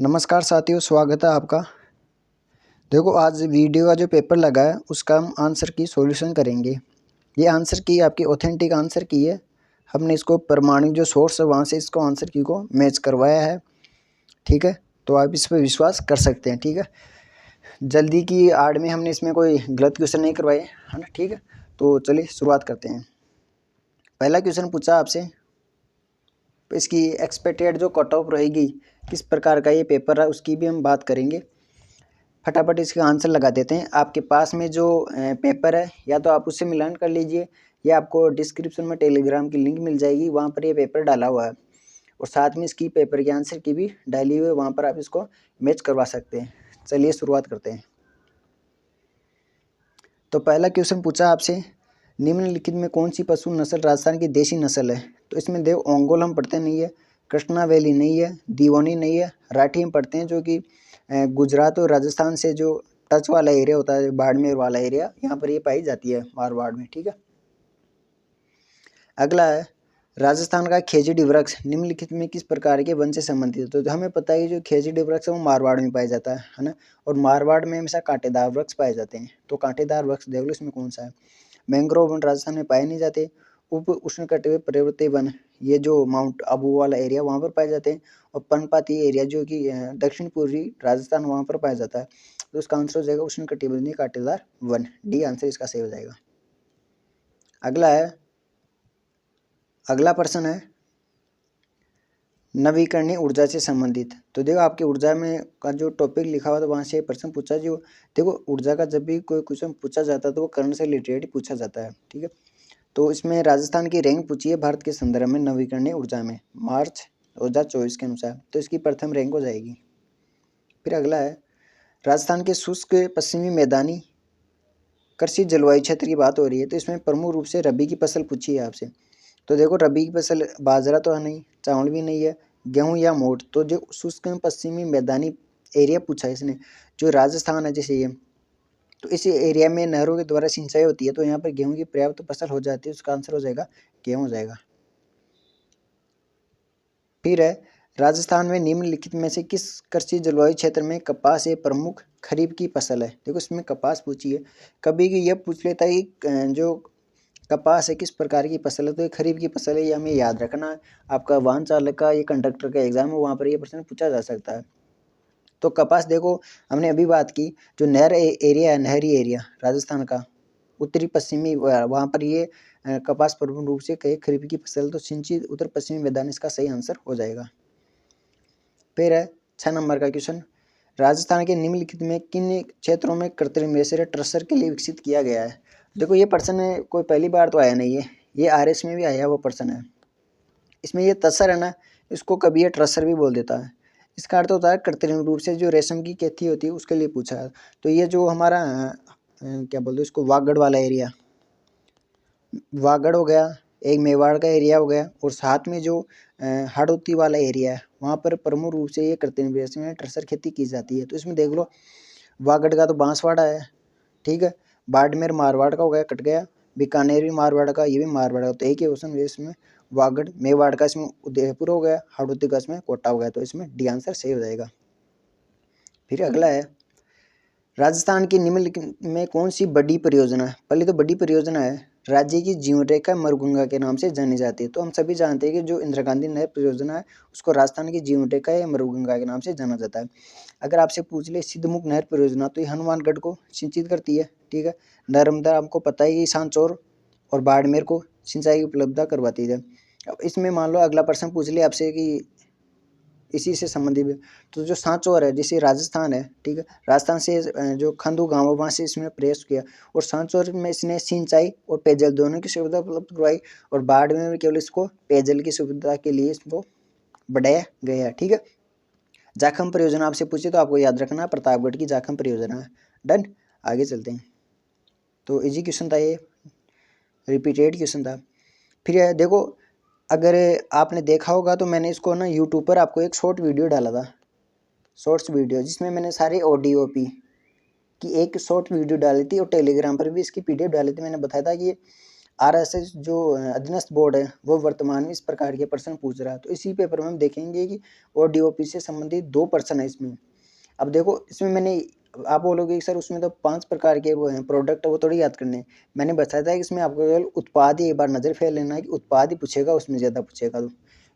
नमस्कार साथियों, स्वागत है आपका। देखो, आज वीडियो का जो पेपर लगा है उसका हम आंसर की सॉल्यूशन करेंगे। ये आंसर की आपकी ऑथेंटिक आंसर की है। हमने इसको प्रमाणिक जो सोर्स है वहाँ से इसको आंसर की को मैच करवाया है। ठीक है, तो आप इस पर विश्वास कर सकते हैं। ठीक है, जल्दी की आड़ में हमने इसमें कोई गलत क्वेश्चन नहीं करवाए, है ना। ठीक है, तो चलिए शुरुआत करते हैं। पहला क्वेश्चन पूछा आपसे, इसकी एक्सपेक्टेड जो कट ऑफ रहेगी, किस प्रकार का ये पेपर है उसकी भी हम बात करेंगे। फटाफट इसका आंसर लगा देते हैं। आपके पास में जो पेपर है या तो आप उससे मिलान कर लीजिए या आपको डिस्क्रिप्शन में टेलीग्राम की लिंक मिल जाएगी, वहाँ पर ये पेपर डाला हुआ है और साथ में इसकी पेपर के आंसर की भी डाली हुई है, वहाँ पर आप इसको मैच करवा सकते हैं। चलिए शुरुआत करते हैं। तो पहला क्वेश्चन पूछा आपसे, निम्नलिखित में कौन सी पशु नस्ल राजस्थान की देशी नस्ल है। तो इसमें देव ओंगोल हम पढ़ते नहीं है, कृष्णा वैली नहीं है, दीवानी नहीं है, राठी हम पढ़ते हैं जो कि गुजरात और राजस्थान से जो टच वाला एरिया होता है, बाड़मेर वाला एरिया, यहाँ पर ये पाई जाती है मारवाड़ में। ठीक है, अगला है, राजस्थान का खेजड़ी वृक्ष निम्नलिखित में किस प्रकार के वन से संबंधित है। तो हमें पता है कि जो खेजड़ी वृक्ष है वो मारवाड़ में पाया जाता है ना, और मारवाड़ में हमेशा कांटेदार वृक्ष पाए जाते हैं। तो कांटेदार वृक्ष देख लो इसमें कौन सा है। मैंग्रोव वन राजस्थान में पाए नहीं जाते। उप उष्णकटिबंधीय पर्वतीय वन, ये जो माउंट आबू वाला एरिया वहाँ पर पाए जाते हैं। और पर्णपाती एरिया जो कि दक्षिण पूर्वी राजस्थान वहाँ पर पाया जाता है। तो इसका आंसर हो जाएगा उष्णकटिबंधीय कांटेदार वन, डी आंसर इसका सही हो जाएगा। अगला प्रश्न है नवीकरणीय ऊर्जा से संबंधित। तो देखो, आपकी ऊर्जा में का जो टॉपिक लिखा हुआ था वहाँ से प्रश्न पूछा। जो देखो, ऊर्जा का जब भी कोई क्वेश्चन पूछा जाता है तो वो करंट से रिलेटेड पूछा जाता है। ठीक है, तो इसमें राजस्थान की रैंक पूछी है भारत के संदर्भ में नवीकरणीय ऊर्जा में मार्च 2024 के अनुसार, तो इसकी प्रथम रैंक हो जाएगी। फिर अगला है, राजस्थान के शुष्क पश्चिमी मैदानी कृषि जलवायु क्षेत्र की बात हो रही है। तो इसमें प्रमुख रूप से रबी की फसल पूछी है आपसे। तो देखो, रबी की फसल बाजरा तो है नहीं, चावल भी नहीं है, गेहूं या मोठ। तो जो शुष्क पश्चिमी मैदानी एरिया पूछा है इसने, जो राजस्थान है जैसे ये, तो इस एरिया में नहरों के द्वारा सिंचाई होती है, तो यहाँ पर गेहूं की पर्याप्त फसल हो जाती है। उसका आंसर हो जाएगा गेहूं हो जाएगा। फिर है, राजस्थान में निम्नलिखित में से किस कृषि जलवायु क्षेत्र में कपास एक प्रमुख खरीफ की फसल है। देखो, इसमें कपास पूछी है। कभी कि यह पूछ लेता है कि जो कपास है किस प्रकार की फसल है, तो ये खरीफ की फसल है, ये हमें याद रखना है। आपका वाहन चालक का या कंडक्टर का एग्जाम है, वहाँ पर ये प्रश्न पूछा जा सकता है। तो कपास देखो, हमने अभी बात की, जो नहर एरिया है, नहरी एरिया राजस्थान का उत्तरी पश्चिमी, वहाँ पर ये कपास प्रमुख रूप से कई खरीफ की फसल, तो सिंचित उत्तर पश्चिमी मैदान इसका सही आंसर हो जाएगा। फिर है 6 नंबर का क्वेश्चन, राजस्थान के निम्नलिखित में किन क्षेत्रों में कृत्रिम रेशर ट्रसर के लिए विकसित किया गया है। देखो, ये प्रश्न कोई पहली बार तो आया नहीं है, ये आरएस में भी आया वो प्रश्न है। इसमें ये तसर है ना, इसको कभी ये ट्रसर भी बोल देता है। इसका अर्थ होता है कृत्रिम रूप से जो रेशम की खेती होती है उसके लिए पूछा है। तो ये जो हमारा क्या बोलते हैं इसको, वागड़ वाला एरिया, वागड़ हो गया, एक मेवाड़ का एरिया हो गया, और साथ में जो हाड़ौती वाला एरिया है वहाँ पर प्रमुख रूप से ये कृत्रिम रेशम में ट्रसर खेती की जाती है। तो इसमें देख लो, वागड़ का तो बांसवाड़ा है, ठीक है, बाड़मेर मारवाड़ का हो गया, कट गया, बीकानेर भी मारवाड़ का, ये भी मारवाड़ का, तो एक ही ऑप्शन है इसमें वागड़। मेवाड़ का इसमें उदयपुर हो गया, हाड़ौती का इसमें कोटा हो गया, तो इसमें डी आंसर सही हो जाएगा। फिर अगला है, राजस्थान की निम्नलिखित में कौन सी बड़ी परियोजना है। पहले तो बड़ी परियोजना है, राज्य की जीवन रेखा मरुगंगा के नाम से जानी जाती है। तो हम सभी जानते हैं कि जो इंदिरा गांधी नहर परियोजना है उसको राजस्थान की जीवन रेखा या मरुगंगा के नाम से जाना जाता है। अगर आपसे पूछ ले सिद्धमुख नहर परियोजना, तो ये हनुमानगढ़ को सिंचित करती है। ठीक है, नर्मदा आपको पता है कि सांचौर और बाड़मेर को सिंचाई की उपलब्धता करवाती है। अब इसमें मान लो अगला प्रश्न पूछ ले आपसे कि इसी से संबंधित भी, तो जो सांचौर है जैसे राजस्थान है, ठीक है, राजस्थान से जो खंडू गांव है वहाँ से इसमें प्रयास किया, और सांचौर में इसने सिंचाई और पेयजल दोनों की सुविधा उपलब्ध करवाई, और बाढ़ में केवल इसको पेयजल की सुविधा के लिए इसको बढ़ाया गया है। ठीक है, जाखम परियोजना आपसे पूछे तो आपको याद रखना प्रतापगढ़ की जाखम परियोजना है। डन, आगे चलते हैं। तो इजी क्वेश्चन था ये, रिपीटेड क्वेश्चन था। फिर देखो, अगर आपने देखा होगा तो मैंने इसको ना यूट्यूब पर आपको एक शॉर्ट वीडियो डाला था, शॉर्ट्स वीडियो, जिसमें मैंने सारे ओडीओपी की एक शॉर्ट वीडियो डाली थी, और टेलीग्राम पर भी इसकी पीडीएफ डाली थी। मैंने बताया था कि RSS जो अधीनस्थ बोर्ड है वो वर्तमान में इस प्रकार के प्रश्न पूछ रहा है। तो इसी पेपर में हम देखेंगे कि और DOP से संबंधित 2 प्रश्न है इसमें। अब देखो इसमें मैंने, आप बोलोगे कि सर उसमें तो 5 प्रकार के वो हैं प्रोडक्ट, वो थोड़ी याद करने हैं। मैंने बताया था कि इसमें आपको केवल उत्पाद ही एक बार नज़र फेर लेना है कि उत्पाद ही पूछेगा, उसमें ज़्यादा पूछेगा। तो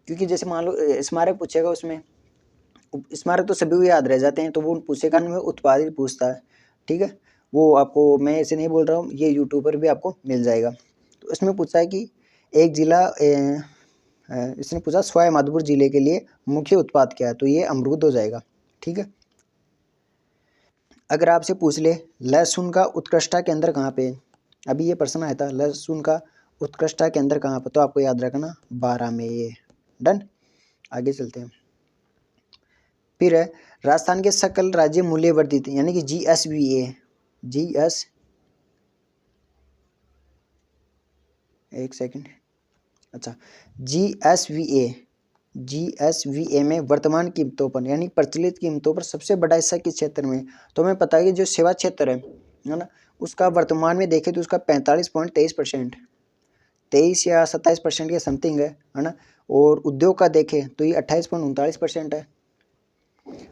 क्योंकि जैसे मान लो स्मारक पूछेगा, उसमें स्मारक तो सभी को याद रह जाते हैं, तो वो पूछेगा नहीं, उत्पाद ही पूछता है। ठीक है, वो आपको मैं ऐसे नहीं बोल रहा हूँ, ये यूट्यूब पर भी आपको मिल जाएगा। तो इसमें पूछा है कि एक जिला, इसने पूछा सवाई माधोपुर जिले के लिए मुख्य उत्पाद क्या है, तो ये अमरूद हो जाएगा। ठीक है, अगर आपसे पूछ ले लहसुन का उत्कृष्टता केंद्र कहाँ पे है, अभी ये प्रश्न आया था, लहसुन का उत्कृष्टता केंद्र कहाँ पर, तो आपको याद रखना 12 में। ये डन, आगे चलते हैं। फिर है राजस्थान के सकल राज्य मूल्य वर्धित यानी कि GSVA, GS, एक सेकंड, अच्छा, GSVA में वर्तमान कीमतों पर यानी प्रचलित कीमतों पर सबसे बड़ा हिस्सा किस क्षेत्र में, तो हमें पता है कि जो सेवा क्षेत्र है ना, उसका वर्तमान में देखें तो उसका 45.23%, 23 या 27% के समथिंग है ना। और उद्योग का देखें तो ये 28.39% है।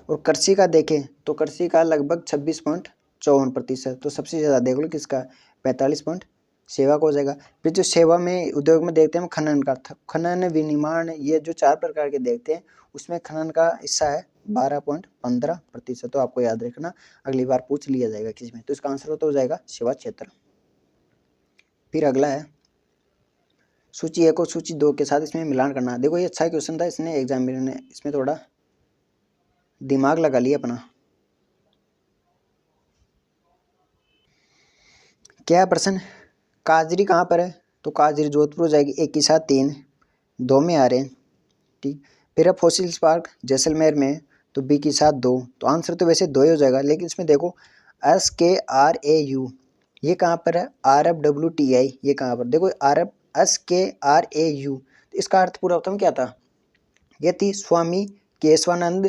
और कृषि का देखें तो कृषि का लगभग 26.54%। तो सबसे ज़्यादा देख लो किसका, 45 पॉइंट सेवा का हो जाएगा। फिर जो सेवा में उद्योग में देखते हैं खनन का, खनन विनिर्माण, ये जो 4 प्रकार के देखते हैं, उसमें खनन का हिस्सा है 12.15%। तो आपको याद रखना, अगली बार पूछ लिया जाएगा किसी में, तो इसका आंसर तो हो जाएगा सेवा क्षेत्र। फिर अगला है सूची 1 और सूची 2 के साथ इसमें मिलान करना। देखो ये अच्छा क्वेश्चन था, इसने एग्जामिनर ने इसमें थोड़ा दिमाग लगा लिया अपना। क्या प्रश्न, काजरी कहाँ पर है, तो काजरी जोधपुर हो जाएगी, 1 के साथ 3, 2 में आ रहे हैं। ठीक, फिर अब फॉसिल्स पार्क जैसलमेर में, तो बी के साथ 2, तो आंसर तो वैसे 2 ही हो जाएगा, लेकिन इसमें देखो SKRAU ये कहाँ पर है, RFWTI ये कहाँ पर, देखो SKRAU, तो इसका अर्थ पूरा होता क्या था, ये थी स्वामी केशवानंद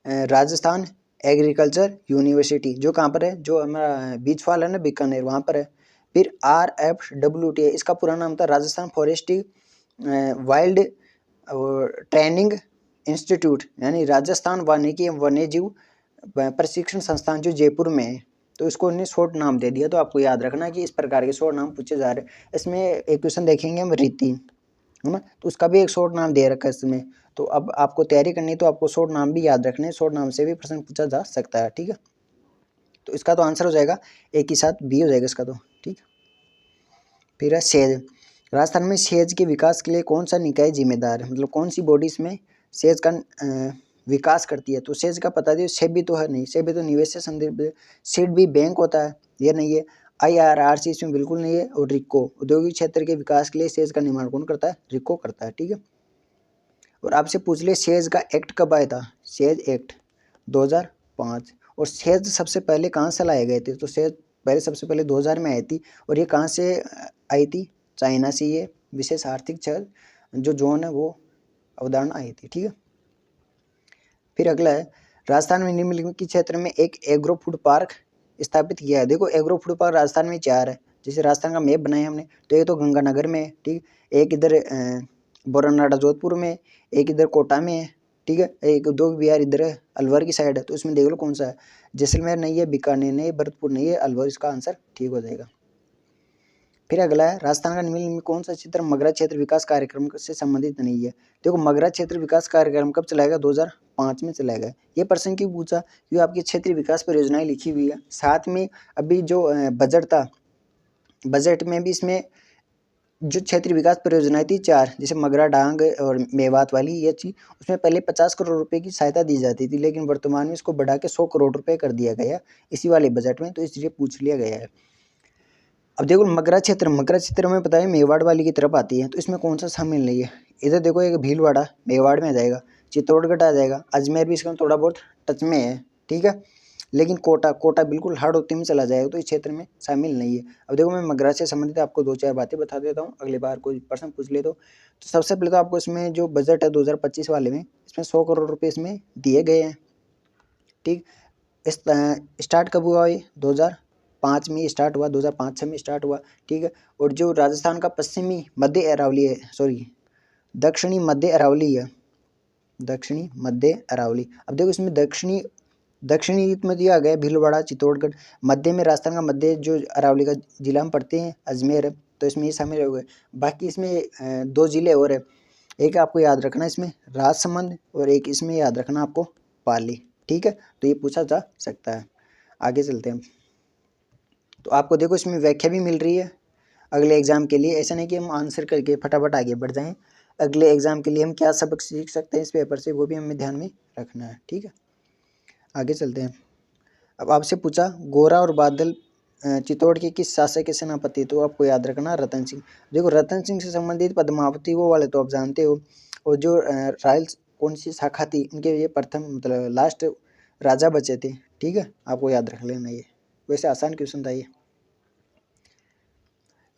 राजस्थान एग्रीकल्चर यूनिवर्सिटी, जो कहाँ पर है, जो हमारा बीच फॉल है ना बीकानेर, वहाँ पर है। फिर RFWTI इसका पूरा नाम था Rajasthan forestry wild training institute, यानी राजस्थान वानिकी वन्यजीव प्रशिक्षण संस्थान जो जयपुर में है, तो इसको उन्हें शॉर्ट नाम दे दिया। तो आपको याद रखना कि इस प्रकार के शॉर्ट नाम पूछे जा रहे हैं। इसमें एक क्वेश्चन देखेंगे हम रीति, है ना, तो उसका भी एक शॉर्ट नाम दे रखा है इसमें। तो अब आपको तैयारी करनी है तो आपको शॉर्ट नाम भी याद रखने हैं, शॉर्ट नाम से भी प्रश्न पूछा जा सकता है। ठीक है, तो इसका तो आंसर हो जाएगा एक ही साथ बी हो जाएगा इसका तो। ठीक, फिर है सेज, राजस्थान में सेज के विकास के लिए कौन सा निकाय जिम्मेदार है, मतलब कौन सी बॉडी इसमें सेज का विकास करती है, तो सेज का पता दिए, सेबी तो है नहीं, सेबी तो निवेश से संदर्भ, सीड भी बैंक होता है, ये नहीं है। IRRC इसमें बिल्कुल नहीं है। और रिको, औद्योगिक क्षेत्र के विकास के लिए सेज का निर्माण कौन करता है, रिको करता है। ठीक है, और आपसे पूछ ले सेज का एक्ट कब आया था, सेज एक्ट 2005। और सेज सबसे पहले कहाँ से लाए गए थे, तो सेज पहले सबसे पहले 2000 में आई थी। और ये कहाँ से आई थी, चाइना से ये विशेष आर्थिक क्षेत्र जो जोन है वो अवधारणा आई थी। ठीक है, फिर अगला है राजस्थान में निम्नलिखित क्षेत्र में एक एग्रो फूड पार्क स्थापित किया है। देखो एग्रो फूड पार्क राजस्थान में 4 है, जैसे राजस्थान का मैप बनाया हमने, तो एक तो गंगानगर में है, ठीक, एक इधर बोरनाडा जोधपुर में, एक इधर कोटा में है, ठीक है, एक उद्योग विहार इधर है अलवर की साइड है। तो इसमें देख लो कौन सा है, जैसलमेर नहीं है, बीकानेर नहीं है, भरतपुर नहीं है, अलवर इसका आंसर ठीक हो जाएगा। फिर अगला है राजस्थान का निम्नलिखित में कौन सा क्षेत्र मगरा क्षेत्र विकास कार्यक्रम से संबंधित नहीं है। देखो मगरा क्षेत्र विकास कार्यक्रम कब चलाया गया, 2005 में चलाया गया। ये प्रश्न क्यों पूछा, क्योंकि आपकी क्षेत्रीय विकास परियोजनाएं लिखी हुई है, साथ में अभी जो बजट था, बजट में भी इसमें जो क्षेत्रीय विकास परियोजनाएं थी 4, जैसे मगरा डांग और मेवात वाली ये चीज, उसमें पहले 50 करोड़ रुपए की सहायता दी जाती थी, लेकिन वर्तमान में इसको बढ़ा के 100 करोड़ रुपए कर दिया गया इसी वाले बजट में, तो इसलिए पूछ लिया गया है। अब देखो मगरा क्षेत्र में पता है मेवाड़ वाली की तरफ आती है, तो इसमें कौन सा शामिल नहीं है, इधर देखो एक भीलवाड़ा मेवाड़ में आ जाएगा, चित्तौड़गढ़ आ जाएगा, अजमेर भी इसका थोड़ा बहुत टच में है, ठीक है, लेकिन कोटा बिल्कुल हाड़ौती में चला जाएगा, तो इस क्षेत्र में शामिल नहीं है। अब देखो मैं मगरा से संबंधित आपको 2-4 बातें बता देता हूँ, अगली बार कोई प्रश्न पूछ ले तो सबसे पहले तो आपको इसमें जो बजट है 2025 वाले में, इसमें 100 करोड़ रुपये इसमें दिए गए हैं। ठीक, स्टार्ट कब हुआ ये 2000 2005 में स्टार्ट हुआ, 2005-6 में स्टार्ट हुआ, ठीक है। और जो राजस्थान का पश्चिमी मध्य अरावली है, सॉरी दक्षिणी मध्य अरावली है, दक्षिणी मध्य अरावली। अब देखो इसमें दक्षिणी में दिया गया भीलवाड़ा, चित्तौड़गढ़। मध्य में राजस्थान का मध्य जो अरावली का जिला में पड़ते हैं अजमेर है, तो इसमें ये शामिल हो गए। बाकी इसमें 2 जिले और है, एक आपको याद रखना इसमें राजसमंद और एक इसमें याद रखना आपको पाली, ठीक है। तो ये पूछा जा सकता है। आगे चलते हैं। तो आपको देखो इसमें व्याख्या भी मिल रही है अगले एग्जाम के लिए। ऐसा नहीं कि हम आंसर करके फटाफट आगे बढ़ जाएं, अगले एग्जाम के लिए हम क्या सबक सीख सकते हैं इस पेपर से, वो भी हमें ध्यान में रखना है, ठीक है। आगे चलते हैं। अब आपसे पूछा गोरा और बादल चित्तौड़ के किस शासक के सेनापति, तो आपको याद रखना रतन सिंह। देखो रतन सिंह से संबंधित पद्मावती वो वाले तो आप जानते हो, और जो रायल कौन सी शाखा थी उनके ये प्रथम मतलब लास्ट राजा बचे थे, ठीक है। आपको याद रख लेना ये, वैसे आसान क्वेश्चन था ये।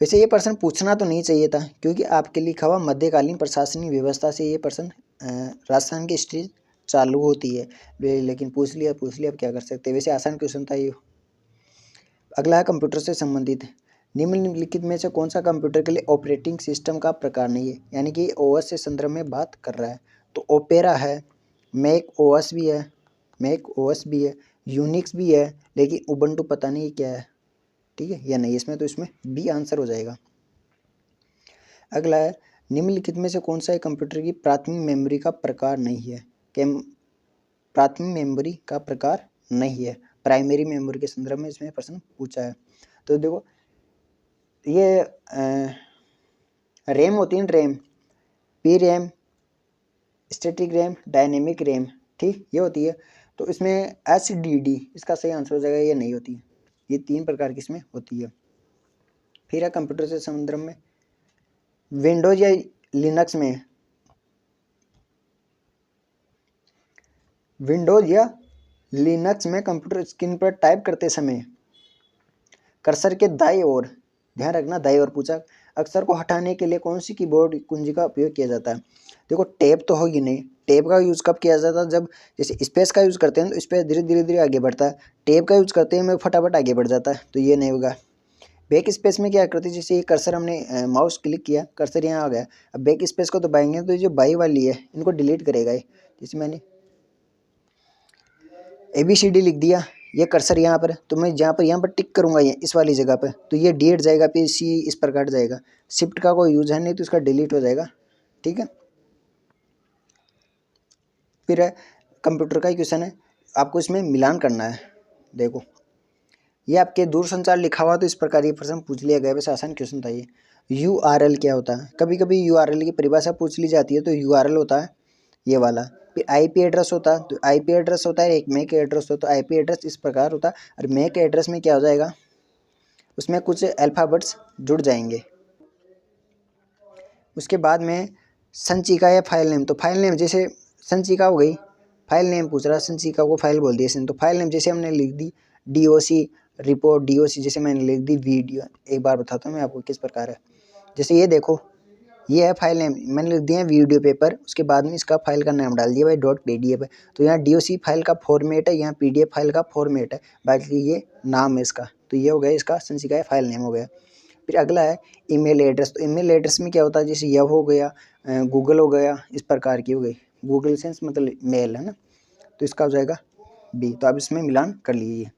वैसे ये प्रश्न पूछना तो नहीं चाहिए था, क्योंकि आपके लिखा हुआ मध्यकालीन प्रशासनिक व्यवस्था से ये प्रश्न राजस्थान की हिस्ट्री चालू होती है, लेकिन पूछ लिया अब क्या कर सकते हैं। वैसे आसान क्वेश्चन था ये। अगला है कंप्यूटर से संबंधित। निम्नलिखित में से कौन सा कंप्यूटर के लिए ऑपरेटिंग सिस्टम का प्रकार नहीं है, यानी कि ओएस से संदर्भ में बात कर रहा है। तो ओपेरा है, मैक ओएस भी है, यूनिक्स भी है, लेकिन उबंटू पता नहीं क्या है, ठीक है या नहीं। इसमें तो इसमें बी आंसर हो जाएगा। अगला है निम्नलिखित में से कौन सा एक कंप्यूटर की प्राथमिक मेमोरी का प्रकार नहीं है। प्राथमिक मेमोरी का प्रकार नहीं है, प्राइमरी मेमोरी के संदर्भ में इसमें प्रश्न पूछा है। तो देखो ये रैम होती है, RAM, P RAM, static RAM, dynamic RAM, ठीक ये होती है। तो इसमें HDD इसका सही आंसर हो जाएगा, ये नहीं होती है। ये 3 प्रकार की इसमें होती है। फिर है कंप्यूटर से संदर्भ में विंडोज या लिनक्स में, विंडोज या लिनक्स में कंप्यूटर स्क्रीन पर टाइप करते समय कर्सर के दाईं ओर, ध्यान रखना दाईं ओर पूछा, अक्षर को हटाने के लिए कौन सी कीबोर्ड कुंजी का उपयोग किया जाता है। देखो टैब तो होगी नहीं, टैब का यूज़ कब किया जाता है, जब जैसे स्पेस का यूज़ करते हैं तो स्पेस धीरे धीरे आगे बढ़ता है, टैब का यूज़ करते हैं मैं फटाफट आगे बढ़ जाता है, तो ये नहीं होगा। बैक स्पेस में क्या करते हैं, जैसे ये कर्सर हमने माउस क्लिक किया, कर्सर यहाँ आ गया, अब बैक स्पेस को दबाएंगे तो ये जो बाई वाली है इनको डिलीट करेगा ये। जैसे मैंने ABCD लिख दिया, ये कर्सर यहाँ पर, तो मैं यहाँ पर टिक करूँगा ये इस वाली जगह पर, तो ये D हट जाएगा, फिर C इस पर कट जाएगा। शिफ्ट का कोई यूज है नहीं तो इसका डिलीट हो जाएगा, ठीक है। फिर है कंप्यूटर का ही क्वेश्चन है, आपको इसमें मिलान करना है। देखो ये आपके दूरसंचार लिखा हुआ तो इस प्रकार ये प्रश्न पूछ लिया गया, वैसे आसान क्वेश्चन था ये। URL क्या होता है, कभी कभी URL की परिभाषा पूछ ली जाती है, तो URL होता है ये वाला। फिर IP एड्रेस होता है, तो IP एड्रेस होता है, एक मैक एड्रेस होता है, तो IP एड्रेस इस प्रकार होता है। और मैक एड्रेस में क्या हो जाएगा, उसमें कुछ अल्फ़ाबेट्स जुड़ जाएंगे। उसके बाद में संचिका या फाइल नेम, तो फाइल नेम जैसे संचिका हो गई, फाइल नेम पूछ रहा है, संचिका को फाइल बोल दिया इसने, तो फाइल नेम जैसे हमने लिख दी DOC रिपोर्ट, DOC जैसे मैंने लिख दी वीडियो। एक बार बताता हूँ मैं आपको किस प्रकार है। जैसे ये देखो ये है फाइल नेम, मैंने लिख दिया वीडियो पेपर, उसके बाद में इसका फाइल का नाम डाल दिया भाई .pdf है, तो यहाँ DOC फाइल का फॉर्मेट है, यहाँ PDF फाइल का फॉर्मेट है, बाकी ये नाम है इसका, तो ये हो गया इसका संचिका फाइल नेम हो गया। फिर अगला है ईमेल एड्रेस, तो ईमेल एड्रेस में क्या होता है, जैसे यह हो गया, गूगल हो गया, इस प्रकार की हो गई, गूगल सेंस मतलब मेल है ना, तो इसका हो जाएगा B। तो आप इसमें मिलान कर लीजिए।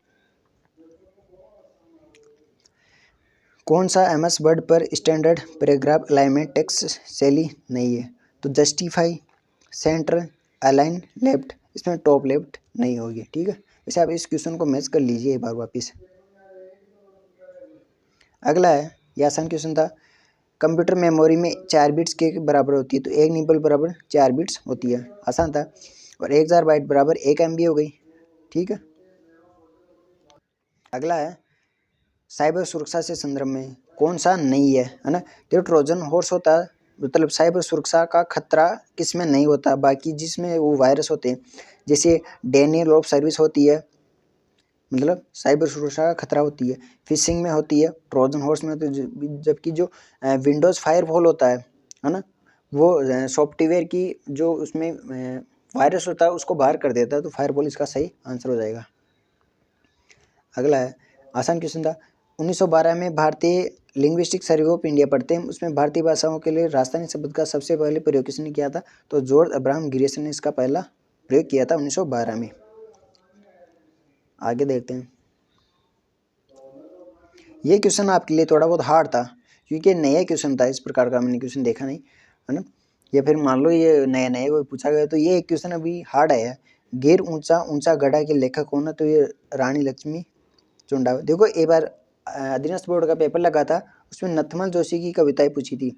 कौन सा MS वर्ड पर स्टैंडर्ड पैराग्राफ अलाइनमेंट टेक्स्ट शैली नहीं है, तो जस्टिफाई, सेंटर, अलाइन, लेफ्ट, इसमें टॉप लेफ्ट नहीं होगी, ठीक है। वैसे आप इस क्वेश्चन को मैच कर लीजिए एक बार वापिस। अगला है ये आसान क्वेश्चन था, कंप्यूटर मेमोरी में 4 बिट्स के बराबर होती है, तो 1 निबल बराबर 4 बिट्स होती है, आसान था। और 1000 बाइट बराबर 1 MB हो गई, ठीक है। अगला है साइबर सुरक्षा से संदर्भ में कौन सा नहीं है ना। तो ट्रोजन हॉर्स होता है, मतलब साइबर सुरक्षा का खतरा किसमें नहीं होता, बाकी जिसमें वो वायरस होते हैं, जैसे डेनियल ऑफ सर्विस होती है, मतलब साइबर सुरक्षा का खतरा होती है, फिशिंग में होती है, ट्रोजन हॉर्स में तो जबकि जो विंडोज़ फायरवॉल होता है ना, वो सॉफ्टवेयर की जो उसमें वायरस होता है उसको बाहर कर देता है, तो फायरवॉल इसका सही आंसर हो जाएगा। अगला है आसान क्वेश्चन था। 1912 में भारतीय लिंग्विस्टिक सर्वे ऑफ इंडिया पढ़ते हैं, उसमें भारतीय भाषाओं के लिए राजस्थानी शब्द का सबसे पहले प्रयोग किसने किया था? तो जॉर्ज अब्राहम ग्रीसन ने इसका पहला प्रयोग किया था 1912 में। आगे देखते हैं। ये क्वेश्चन आपके लिए थोड़ा बहुत हार्ड था क्योंकि नया क्वेश्चन था, इस प्रकार का मैंने क्वेश्चन देखा नहीं, है ना। या फिर मान लो ये नया नया कोई पूछा गया तो ये क्वेश्चन अभी हार्ड है। गिर ऊंचा ऊंचा गढ़ा के लेखक कौन है? तो ये रानी लक्ष्मी चुंडा। देखो एक बार अधीनस्थ बोर्ड का पेपर लगा था, उसमें नथमल जोशी की कविताएं पूछी थी,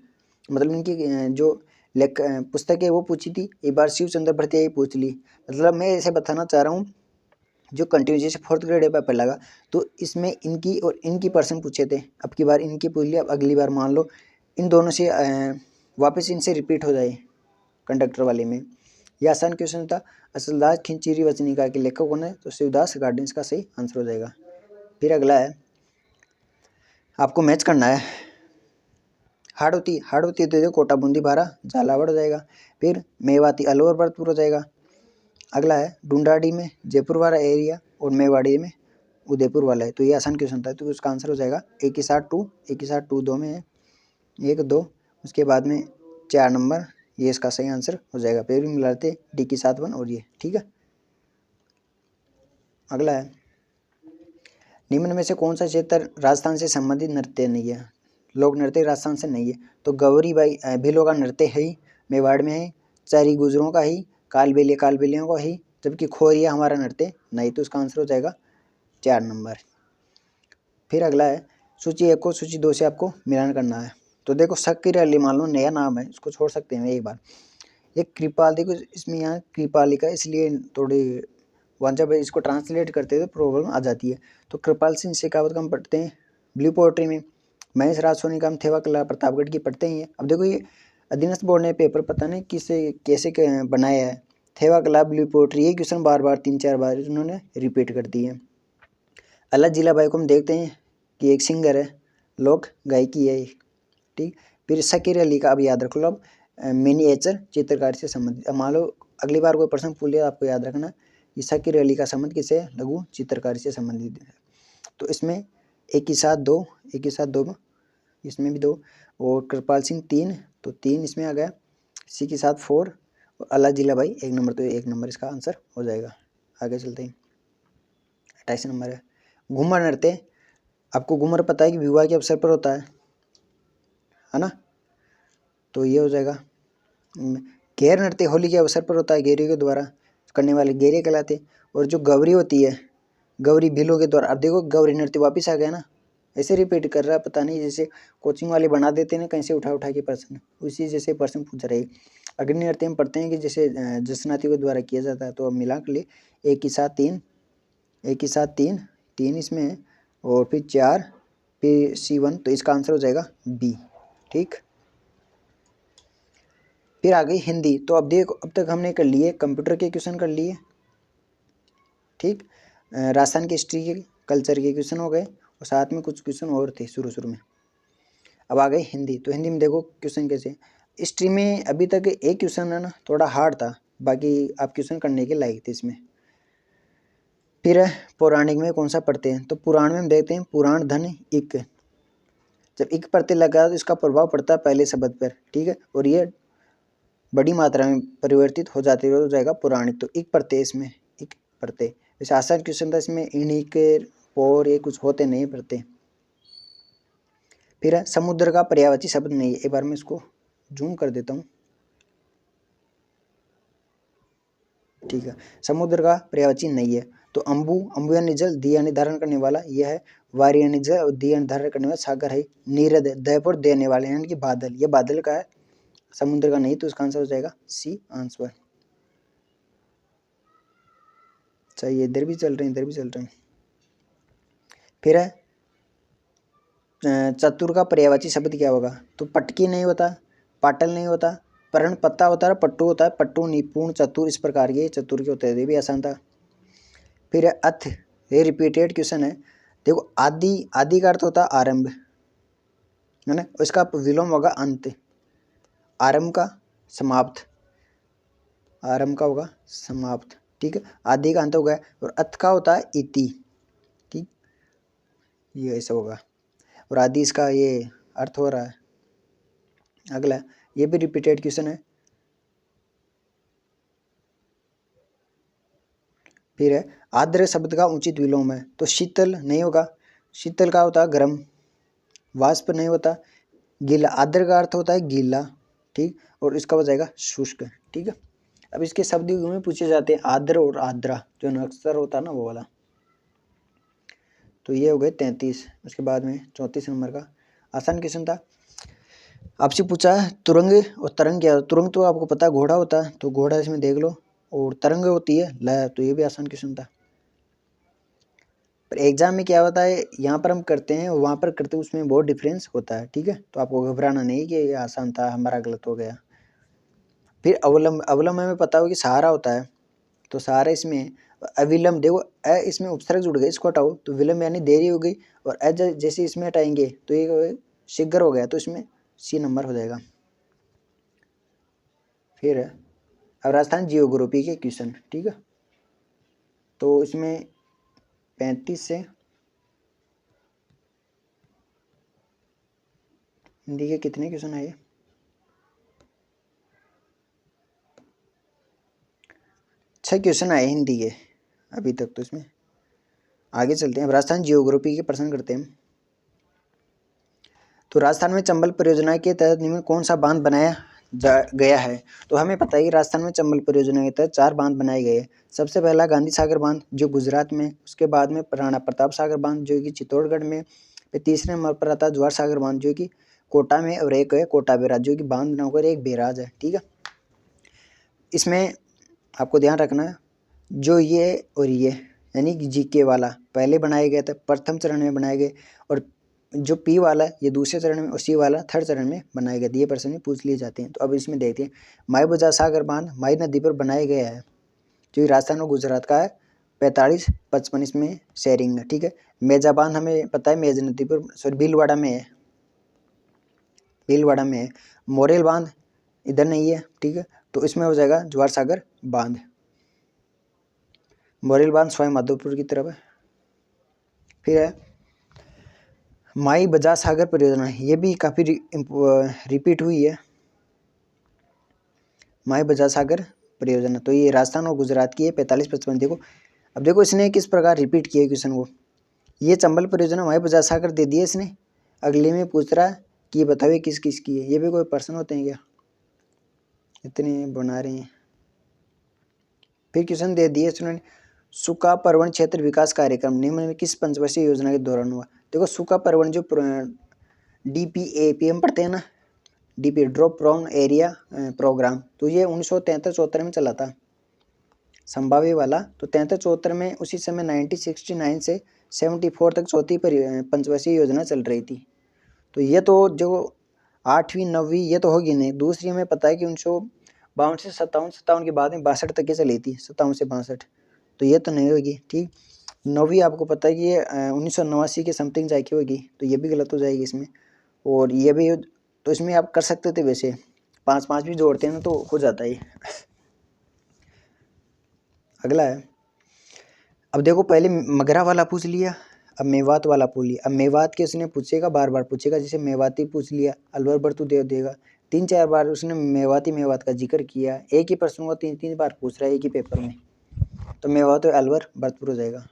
मतलब इनकी जो लेख पुस्तक है वो पूछी थी। एक बार शिव चंद्र भट्टियाई पूछ ली। मतलब मैं ऐसे बताना चाह रहा हूँ, जो कंटिन्यू जैसे 4th ग्रेड पेपर लगा तो इसमें इनकी और इनकी पर्सन पूछे थे, अब की बार इनकी पूछ लिया, अब अगली बार मान लो इन दोनों से वापस इनसे रिपीट हो जाए कंडक्टर वाले में। यह आसान क्वेश्चन था। असलदास खिंचीरी वचनिका के लेखक कौन है? तो शिवदास गार्डन्स का सही आंसर हो जाएगा। फिर अगला है, आपको मैच करना है। हार्ड होती है तो कोटा बूंदी बारा झालावाड़ हो जाएगा। फिर मेवाती अलवर भरतपुर हो जाएगा। अगला है ढूंढाड़ी में जयपुर वाला एरिया और मेवाड़ी में उदयपुर वाला है। तो ये आसान क्वेश्चन था, तो उसका आंसर हो जाएगा 1 2 में है 1 2, उसके बाद में 4 नंबर, ये इसका सही आंसर हो जाएगा। फिर भी मिलाते डी की 7 1 और ये ठीक है। अगला है, निम्न में से कौन सा क्षेत्र राजस्थान से संबंधित नृत्य नहीं है? लोक नृत्य राजस्थान से नहीं है। तो गौरी बाई भीलों का नृत्य है ही, मेवाड़ में है। चारी गुजरों का ही, कालबेलियों का ही, जबकि खोरिया हमारा नृत्य नहीं। तो उसका आंसर हो जाएगा 4 नंबर। फिर अगला है, सूची 1 को सूची 2 से आपको मिलान करना है। तो देखो शक्कर अली मान लो नया नाम है, इसको छोड़ सकते हैं एक बार। ये कृपाल, देखो इसमें यहाँ कृपालिका इसलिए थोड़ी वहाँ जब इसको ट्रांसलेट करते हैं तो प्रॉब्लम आ जाती है। तो कृपाल सिंह शेखावत का हम पढ़ते हैं ब्लू पोएट्री में, महेश राज सोनी का हम थेवा कला प्रतापगढ़ की पढ़ते हैं। अब देखो ये अधीनस्थ बोर्ड ने पेपर पता नहीं किसे कैसे बनाया है, थेवा कला ब्लू पोएट्री, ये क्वेश्चन बार बार 3 4 बार उन्होंने रिपीट कर दी है। अल्लाह जिला बाई को हम देखते हैं कि एक सिंगर है, लोक गायकी है, ठीक। फिर शकीर अली का अब याद रख लो, अब मिनीएचर चित्रकारी से संबंधित। अब मान लो अगली बार कोई प्रश्न पूछ लिया, आपको याद रखना कि शकीर अली का संबंध किससे? लघु चित्रकारी से संबंधित है। तो इसमें 1 की 7 2, 1 की 7 2, इसमें भी 2, और कृपाल सिंह 3, तो 3 इसमें आ गया। सी की 7 4 और अल्लाह जिला भाई 1 नंबर, तो 1 नंबर इसका आंसर हो जाएगा। आगे चलते हैं, 28 नंबर है घूमर नृत्य। आपको घूमर पता है कि विवाह के अवसर पर होता है ना। तो ये हो जाएगा। घेर नृत्य होली के अवसर पर होता है, घेरे के द्वारा करने वाले घेरे कहलाते। और जो गौरी होती है, गौरी भीलों के द्वारा। अब देखो गौरी नृत्य वापस आ गया ना, ऐसे रिपीट कर रहा है, पता नहीं जैसे कोचिंग वाले बना देते हैं कहीं से उठा उठा के प्रश्न, उसी जैसे प्रश्न पूछ रहे। अग्नि नृत्य हम पढ़ते हैं कि जैसे जसनाती के द्वारा किया जाता है। तो अब मिला के लिए 1 की 7 3, 1 की 7 3, 3 इसमें है, और फिर 4, फिर C1, तो इसका आंसर हो जाएगा बी, ठीक। फिर आ गई हिंदी। तो अब देखो अब तक हमने कर लिए कंप्यूटर के क्वेश्चन कर लिए, ठीक। राजस्थान की हिस्ट्री के कल्चर के क्वेश्चन हो गए, और साथ में कुछ क्वेश्चन और थे शुरू में। अब आ गई हिंदी। तो हिंदी में देखो क्वेश्चन कैसे, हिस्ट्री में अभी तक एक क्वेश्चन है ना थोड़ा हार्ड था, बाकी आप क्वेश्चन करने के लायक थे इसमें। फिर पौराणिक में कौन सा पढ़ते हैं? तो पुराण में हम देखते हैं पुराण धन इक। जब इक प्रत्यय लगा तो इसका प्रभाव पड़ता है पहले शब्द पर, ठीक है, और ये बड़ी मात्रा में परिवर्तित हो जाती हो जाएगा पुराणिक। तो इक प्रत्यय इसमें, इक प्रत्यय। वैसे आसान क्वेश्चन था इसमें, इणिक और ये कुछ होते नहीं प्रत्यय। फिर है समुद्र का पर्यायवाची शब्द नहीं है। एक बार मैं इसको जूम कर देता हूँ, ठीक है। समुद्र का पर्यायवाची नहीं है। तो अम्बु, अम्बु यानी जल, दी यानी धारण करने वाला, यह है। वारी यानी जल और दी यानी धारण करने वाला, सागर है। नीरद दयपुर देने वाले यानी कि बादल, ये बादल का है, समुद्र का नहीं। तो इसका आंसर हो जाएगा सी आंसर। चाहिए इधर भी चल रहे हैं, इधर भी चल रहे हैं। फिर है चतुर का पर्यायवाची शब्द क्या होगा? तो पटकी नहीं होता, पाटल नहीं होता, परण पत्ता होता है, पट्टू होता है, पट्टू निपुण चतुर, इस प्रकार के चतुर के होते हैं। ये भी आसान था। फिर है अथ, ये रिपीटेड क्वेश्चन है। देखो आदि, आदि का अर्थ होता है आरंभ, है ना, इसका विलोम होगा अंत। आरंभ का समाप्त, आरंभ का होगा समाप्त, ठीक है। आदि का अंत हो गया। और अथ का होता है इति, ठीक। ये ऐसा होगा, और आदि इसका ये अर्थ हो रहा है। अगला ये भी रिपीटेड क्वेश्चन है। फिर है आर्द्र शब्द का उचित विलोम है, तो शीतल नहीं होगा, शीतल का होता है गर्म, वाष्प नहीं होता, गीला, आर्द्र का अर्थ होता है गीला, ठीक, और इसका हो जाएगा शुष्क, ठीक है। अब इसके शब्द युग में पूछे जाते हैं आर्द्र और आर्द्रा, जो अक्सर होता है ना वो वाला। तो ये हो गए 33। उसके बाद में 34 नंबर का आसान क्वेश्चन था, आपसे पूछा है तुरंग और तरंग क्या, तुरंग तो आपको पता है घोड़ा होता है, तो घोड़ा इसमें देख लो, और तरंग होती है लय, तो ये भी आसान क्वेश्चन था। पर एग्जाम में क्या होता है, यहाँ पर हम करते हैं वहाँ पर करते हैं, उसमें बहुत डिफरेंस होता है, ठीक है। तो आपको घबराना नहीं कि ये आसान था हमारा गलत हो गया। फिर अवलंब, अवलंब हमें पता हो कि सहारा होता है, तो सहारा इसमें अविलंब, देखो अ इसमें उपसर्ग जुड़ गए, इसको हटाओ तो विलंब यानी देरी हो गई, और अ जैसे इसमें हटाएंगे तो ये शीघ्र हो गया, तो इसमें सी नंबर हो जाएगा। फिर अब राजस्थान जियोग्राफी के क्वेश्चन, ठीक है। तो इसमें 35 से हिंदी के कितने क्वेश्चन आए, 6 क्वेश्चन आए हिंदी के अभी तक। तो इसमें आगे चलते हैं, अब राजस्थान जियोग्राफी के प्रश्न करते हैं। तो राजस्थान में चंबल परियोजना के तहत निम्न कौन सा बांध बनाया गया है, तो हमें पता है कि राजस्थान में चंबल परियोजना के तहत 4 बांध बनाए गए हैं। सबसे पहला गांधी सागर बांध जो गुजरात में, उसके बाद में राणा प्रताप सागर बांध जो कि चित्तौड़गढ़ में, फिर तीसरे नंबर पर आता है जवाहर सागर बांध जो कि कोटा में, और एक है कोटा बैराज जो कि बांध न होकर एक बैराज है, ठीक है। इसमें आपको ध्यान रखना है जो ये और ये यानी कि जीके वाला पहले बनाए गए थे, प्रथम चरण में बनाए गए, और जो पी वाला ये दूसरे चरण में, और सी वाला थर्ड चरण में बनाए गए, ये प्रश्न पूछ लिए जाते हैं। तो अब इसमें देखते हैं, माई बजा सागर बांध माई नदी पर बनाया गया है, जो राजस्थान और गुजरात का है, 45-55 इसमें शेयरिंग है, ठीक है। मेजा बांध हमें पता है मेज नदी पर, सॉरी भीलवाड़ा में है, भीलवाड़ा में है। मोरेल बांध इधर नहीं है, ठीक है, तो इसमें हो जाएगा जवाहर सागर बांध। मोरेल बांध सवाई माधोपुर की तरफ है। फिर है माई बजा सागर परियोजना, ये भी काफ़ी रिपीट हुई है, माई बजा सागर परियोजना, तो ये राजस्थान और गुजरात की है, 45-55। देखो अब देखो इसने किस प्रकार रिपीट किया क्वेश्चन को, ये चंबल परियोजना माई बजा सागर दे दिए इसने, अगले में पूछ रहा है कि ये बताओ किस किस की है, ये भी कोई पर्सन होते हैं क्या, इतने बना रहे हैं। फिर क्वेश्चन दे दिए सुनो, सूखा पर्वण क्षेत्र विकास कार्यक्रम निम्न में किस पंचवर्षीय योजना के दौरान हुआ। देखो सूखा पर्वण जो DPAPM पढ़ते हैं ना, DP drop down area programme, तो ये 1973-74 में चला था संभाव्य वाला। तो 73-74 में उसी समय 1969 से 74 तक चौथी पंचवर्षीय योजना चल रही थी। तो ये तो जो 8वीं 9वीं ये तो होगी नहीं, दूसरी हमें पता है कि 1952 से 57 के बाद में 62 तक ये चली थी, 57 से 62, तो ये तो नहीं होगी, ठीक। 9वीं आपको पता है कि ये 1989 के समथिंग जाके होगी, तो ये भी गलत हो जाएगी इसमें। और ये भी, तो इसमें आप कर सकते थे वैसे 5-5 भी जोड़ते हैं ना तो हो जाता है। अगला है, अब देखो पहले मगरा वाला पूछ लिया, अब मेवात वाला पूछ लिया। अब मेवात के उसने पूछेगा, बार बार पूछेगा, जैसे मेवाती पूछ लिया, अलवर बर्तू दे देगा, 3-4 बार उसने मेवाती मेवात का जिक्र किया, एक ही प्रश्न को 3-3 बार पूछ रहा है एक ही पेपर में, तो मेवात अलवर भरतपुर हो जाएगा।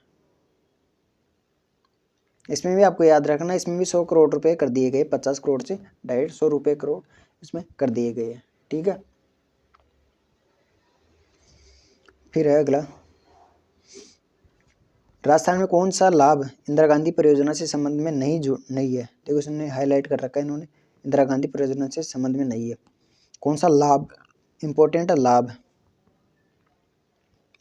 इसमें भी आपको याद रखना, इसमें भी 100 करोड़ रुपए कर दिए गए, 50 करोड़ से 150 रुपये करोड़ इसमें कर दिए गए हैं, ठीक है। फिर है अगला, राजस्थान में कौन सा लाभ इंदिरा गांधी परियोजना से संबंध में नहीं है। देखो इसने हाईलाइट कर रखा है इन्होंने, इंदिरा गांधी परियोजना से संबंध में नहीं है, कौन सा लाभ इंपॉर्टेंट है, लाभ।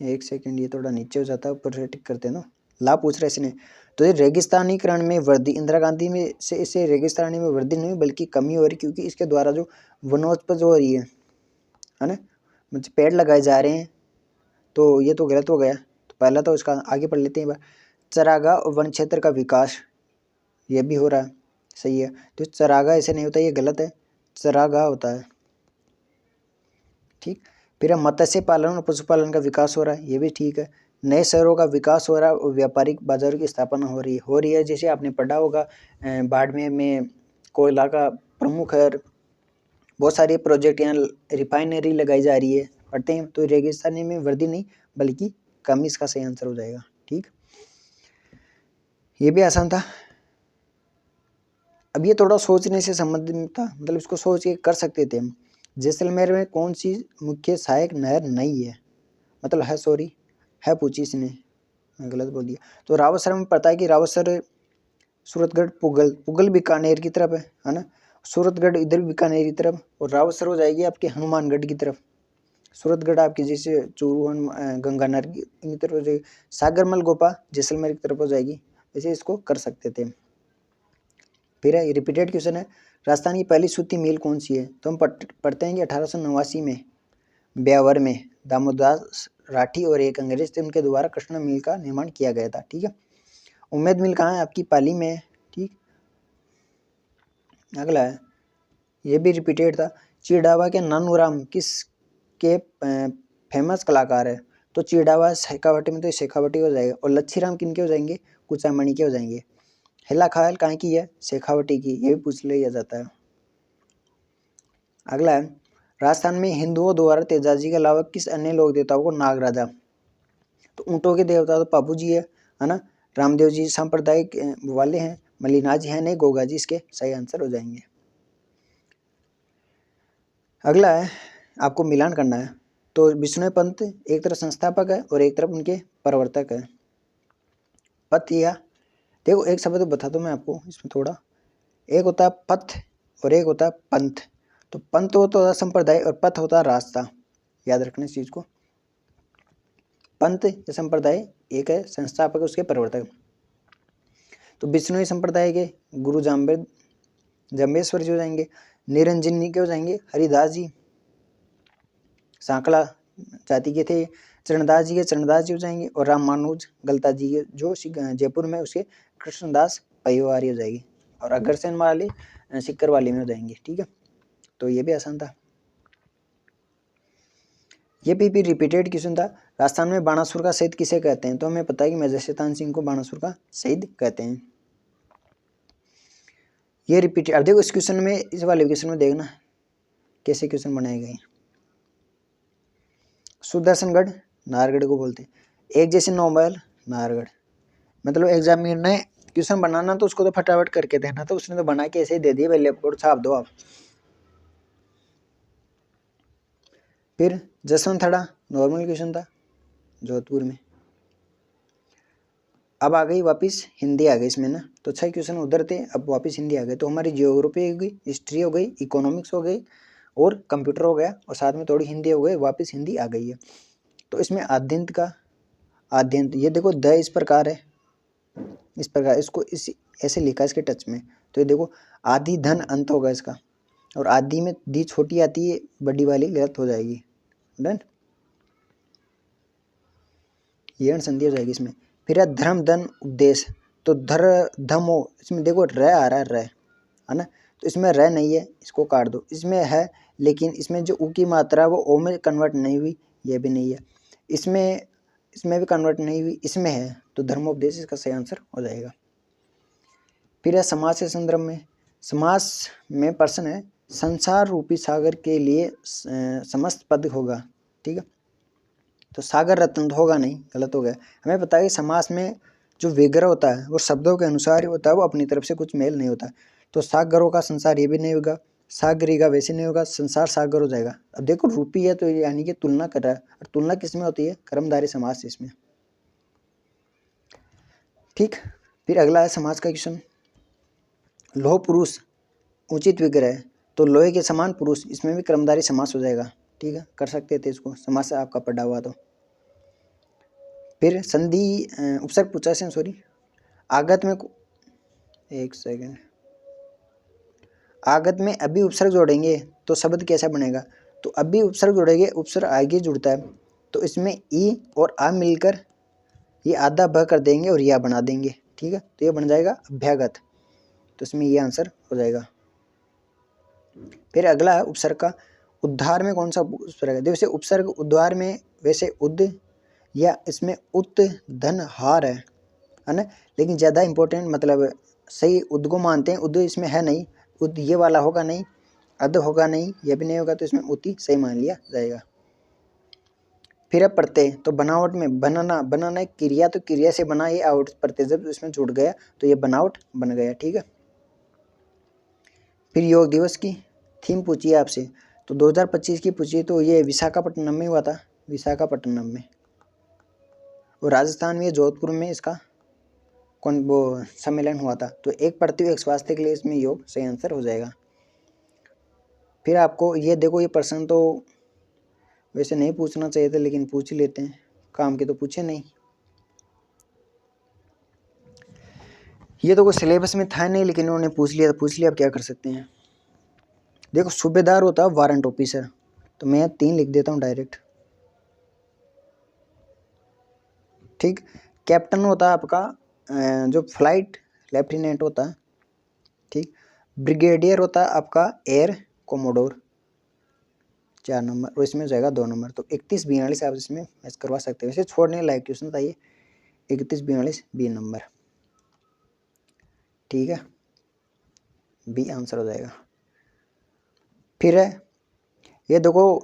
एक सेकंड, ये थोड़ा नीचे हो जाता है, ऊपर से टिक करते हैं ना, लाभ पूछ रहे इसने। तो ये रेगिस्तानीकरण में वृद्धि, इंदिरा गांधी में से इसे रेगिस्तानी में वृद्धि नहीं बल्कि कमी हो रही, क्योंकि इसके द्वारा जो वनोत्पज हो रही है ना, मतलब पेड़ लगाए जा रहे हैं, तो ये तो गलत हो गया। तो पहला तो इसका आगे पढ़ लेते हैं, चरागाह और वन क्षेत्र का विकास, ये भी हो रहा है, सही है। तो चरागाह ऐसे नहीं होता, ये गलत है, चरागाह होता है, ठीक। फिर मत्स्य पालन और पशुपालन का विकास हो रहा है, ये भी ठीक है। नए शहरों का विकास हो रहा है और व्यापारिक बाजारों की स्थापना हो रही है। जैसे आपने पढ़ा होगा बाड़मेर में कोयला का प्रमुख है, बहुत सारे प्रोजेक्ट यहाँ रिफाइनरी लगाई जा रही है, पढ़ते हैं। तो रेगिस्तानी में वृद्धि नहीं बल्कि कमी इसका सही आंसर हो जाएगा। ठीक, ये भी आसान था। अब ये थोड़ा सोचने से संबंधित था, मतलब इसको सोच के कर सकते थे हम। जैसलमेर में कौन सी मुख्य सहायक नहर नहीं है, मतलब है, सॉरी है पूछी इसने, मैं गलत बोल दिया। तो रावतसर में पता है कि रावतसर सूरतगढ़ पुगल बीकानेर की तरफ है ना। सूरतगढ़ इधर बीकानेर की तरफ, और रावतसर हो जाएगी आपके हनुमानगढ़ की तरफ। सूरतगढ़ आपकी जैसे चूरू गंगानगर की तरफ हो जाएगी। सागरमल गोपा जैसलमेर की तरफ हो जाएगी। ऐसे इसको कर सकते थे। फिर है रिपीटेड क्वेश्चन है, राजस्थान की पहली सूती मिल कौन सी है। तो हम पढ़ते हैं कि 1889 में ब्यावर में दामोदास राठी और एक अंग्रेज थे, उनके द्वारा कृष्णा मिल का निर्माण किया गया था। ठीक है। उम्मेद मिल कहाँ है, आपकी पाली में है। ठीक, अगला है, ये भी रिपीटेड था। चिड़ावा के नानूराम किस के फेमस कलाकार है। तो चिड़ावा शेखावटी में तो शेखावटी हो जाएगा, और लच्छीराम किनके हो जाएंगे, कुचामणि के हो जाएंगे। हिला खायल कहाँ की है, शेखावटी की, ये भी पूछ लिया जाता है। अगला है, राजस्थान में हिंदुओं द्वारा तेजाजी के अलावा किस अन्य लोक देवताओं को नागराजा। तो ऊँटों के देवता तो पापू जी है ना। रामदेव जी सांप्रदायिक वाले हैं, मल्लिनाथ जी है नहीं, गोगा जी इसके सही आंसर हो जाएंगे। अगला है, आपको मिलान करना है। तो विष्णु पंत एक तरफ संस्थापक है और एक तरफ उनके प्रवर्तक है। पथ या देखो, एक शब्द बता दूं मैं आपको इसमें थोड़ा, एक होता है पथ और एक होता है पंथ। तो पंथ होता है संप्रदाय और पथ होता है रास्ता, याद रखना इस चीज को। पंथ या संप्रदाय एक है, संस्थापक उसके प्रवर्तक। तो विष्णुई संप्रदाय के गुरु जाम्बेश्वर जी हो जाएंगे, निरंजनी के हो जाएंगे हरिदास जी, सांकला जाति के थे। चरणदास जी के चरणदास जी हो जाएंगे, और रामानुज गलता जी के जो जयपुर में उसके कृष्णदास परिवार हो जाएगी, और अग्रसेन वाले सिक्कर वाले में हो जाएंगे। ठीक है, तो ये भी आसान था। ये भी रिपीटेड क्वेश्चन था। राजस्थान में बाणासुर का शहीद किसे कहते हैं। तो हमें पता है कि मेजर शैतान सिंह को बाणासुर का शहीद कहते हैं। ये रिपीटेड, अब देखो इस क्वेश्चन में, इस वाले क्वेश्चन में देखना कैसे क्वेश्चन बनाए गए। सुदर्शनगढ़ नाहरगढ़ को बोलते हैं। एक जैसे 9 महल नाहरगढ़, मतलब एग्जामिनर ने क्वेश्चन बनाना तो उसको तो फटाफट करके देना, तो उसने तो बना के ऐसे ही दे दिए, पहले बोर्ड छाप दो आप। फिर जसवंत नॉर्मल क्वेश्चन था जोधपुर में। अब आ गई वापस हिंदी आ गई इसमें ना, तो 6 क्वेश्चन उधर थे, अब वापस हिंदी आ गई। तो हमारी जियोग्राफी हो गई, हिस्ट्री हो गई, इकोनॉमिक्स हो गई, और कंप्यूटर हो गया, और साथ में थोड़ी हिंदी हो गई, वापस हिंदी आ गई है। तो इसमें आद्यंत का आद्यंत, ये देखो द इस प्रकार है, इस प्रकार इसको इस ऐसे लिखा इसके टच में। तो ये देखो आदि धन अंत होगा इसका, और आदि में दी छोटी आती है, बड़ी वाली गलत हो जाएगी। डन, ये संधि हो जाएगी इसमें। फिर है धर्म धन उपदेश, तो धमो, इसमें देखो र आ रहा है है ना, तो इसमें र नहीं है, इसको काट दो। इसमें है, लेकिन इसमें जो उ की मात्रा है वो ओ में कन्वर्ट नहीं हुई, ये भी नहीं है। इसमें भी कन्वर्ट नहीं हुई, इसमें है, तो धर्मोपदेश इसका सही आंसर हो जाएगा। फिर है समास के संदर्भ में। समास में प्रश्न है, संसार रूपी सागर के लिए समस्त पद होगा। ठीक है, तो सागर रत्न तो होगा नहीं, गलत हो गया। हमें पता है कि समास में जो विग्रह होता है वो शब्दों के अनुसार ही होता है, वो अपनी तरफ से कुछ मेल नहीं होता। तो सागरों का संसार ये भी नहीं होगा, सागरी का वैसे नहीं होगा, संसार सागर हो जाएगा। अब देखो रूपी है तो यानी कि तुलना कर रहा है, और तुलना किस में होती है, कर्मधारय समास इसमें। ठीक, फिर अगला है समाज का क्वेश्चन। लोह पुरुष उचित विग्रह है, तो लोहे के समान पुरुष, इसमें भी कर्मधारय समास हो जाएगा। ठीक है, कर सकते थे इसको, समास से आपका पढ़ा हुआ। तो फिर संधि उपसर्ग पूछा से, सॉरी आगत में, एक सेकेंड, आगत में अभी उपसर्ग जोड़ेंगे तो शब्द कैसा बनेगा। तो अभी उपसर्ग जोड़ेंगे, उपसर्ग आगे जुड़ता है, तो इसमें ई और आ मिलकर ये आधा ब कर देंगे और या बना देंगे। ठीक है, तो ये बन जाएगा अभ्यागत, तो इसमें ये आंसर हो जाएगा। फिर अगला है उपसर्ग का, उद्धार में कौन सा उपसर्ग है। जैसे उपसर्ग उद्धार में, वैसे उद या इसमें उत धन हार है ना। लेकिन ज़्यादा इंपॉर्टेंट मतलब सही उद को मानते हैं, उद इसमें है नहीं, उद ये वाला होगा नहीं, अध होगा नहीं, ये भी नहीं होगा, तो इसमें उति सही मान लिया जाएगा। फिर अब प्रत्यय, तो बनावट में बनाना, बनाना एक क्रिया, तो क्रिया से बना, ये आउट प्रत्यय जब इसमें जुड़ गया तो ये बनावट बन गया। ठीक है। फिर योग दिवस की थीम पूछी है आपसे, तो 2025 की पूछी, तो ये विशाखापट्टनम में हुआ था, विशाखापट्टनम में, और राजस्थान में जोधपुर में इसका कौन वो सम्मेलन हुआ था। तो एक पृथ्वी एक स्वास्थ्य के लिए इसमें योग सही आंसर हो जाएगा। फिर आपको ये देखो, ये प्रश्न तो वैसे नहीं पूछना चाहिए था, लेकिन पूछ ही लेते हैं, काम के तो पूछे नहीं। ये तो कोई सिलेबस में था नहीं, लेकिन उन्होंने पूछ लिया, तो पूछ लिया, अब क्या कर सकते हैं। देखो, सूबेदार होता है वारंट ऑफिसर, तो मैं 3 लिख देता हूँ डायरेक्ट। ठीक। कैप्टन होता है आपका जो फ्लाइट लेफ्टिनेंट होता है। ठीक। ब्रिगेडियर होता है आपका एयर कोमोडोर, 4 नंबर, और इसमें हो जाएगा 2 नंबर। तो 31-42 आप इसमें मैच करवा सकते हो। वैसे छोड़ने लायक क्वेश्चन था ये, 31-42 बी नंबर। ठीक है, बी आंसर हो जाएगा। फिर है ये देखो,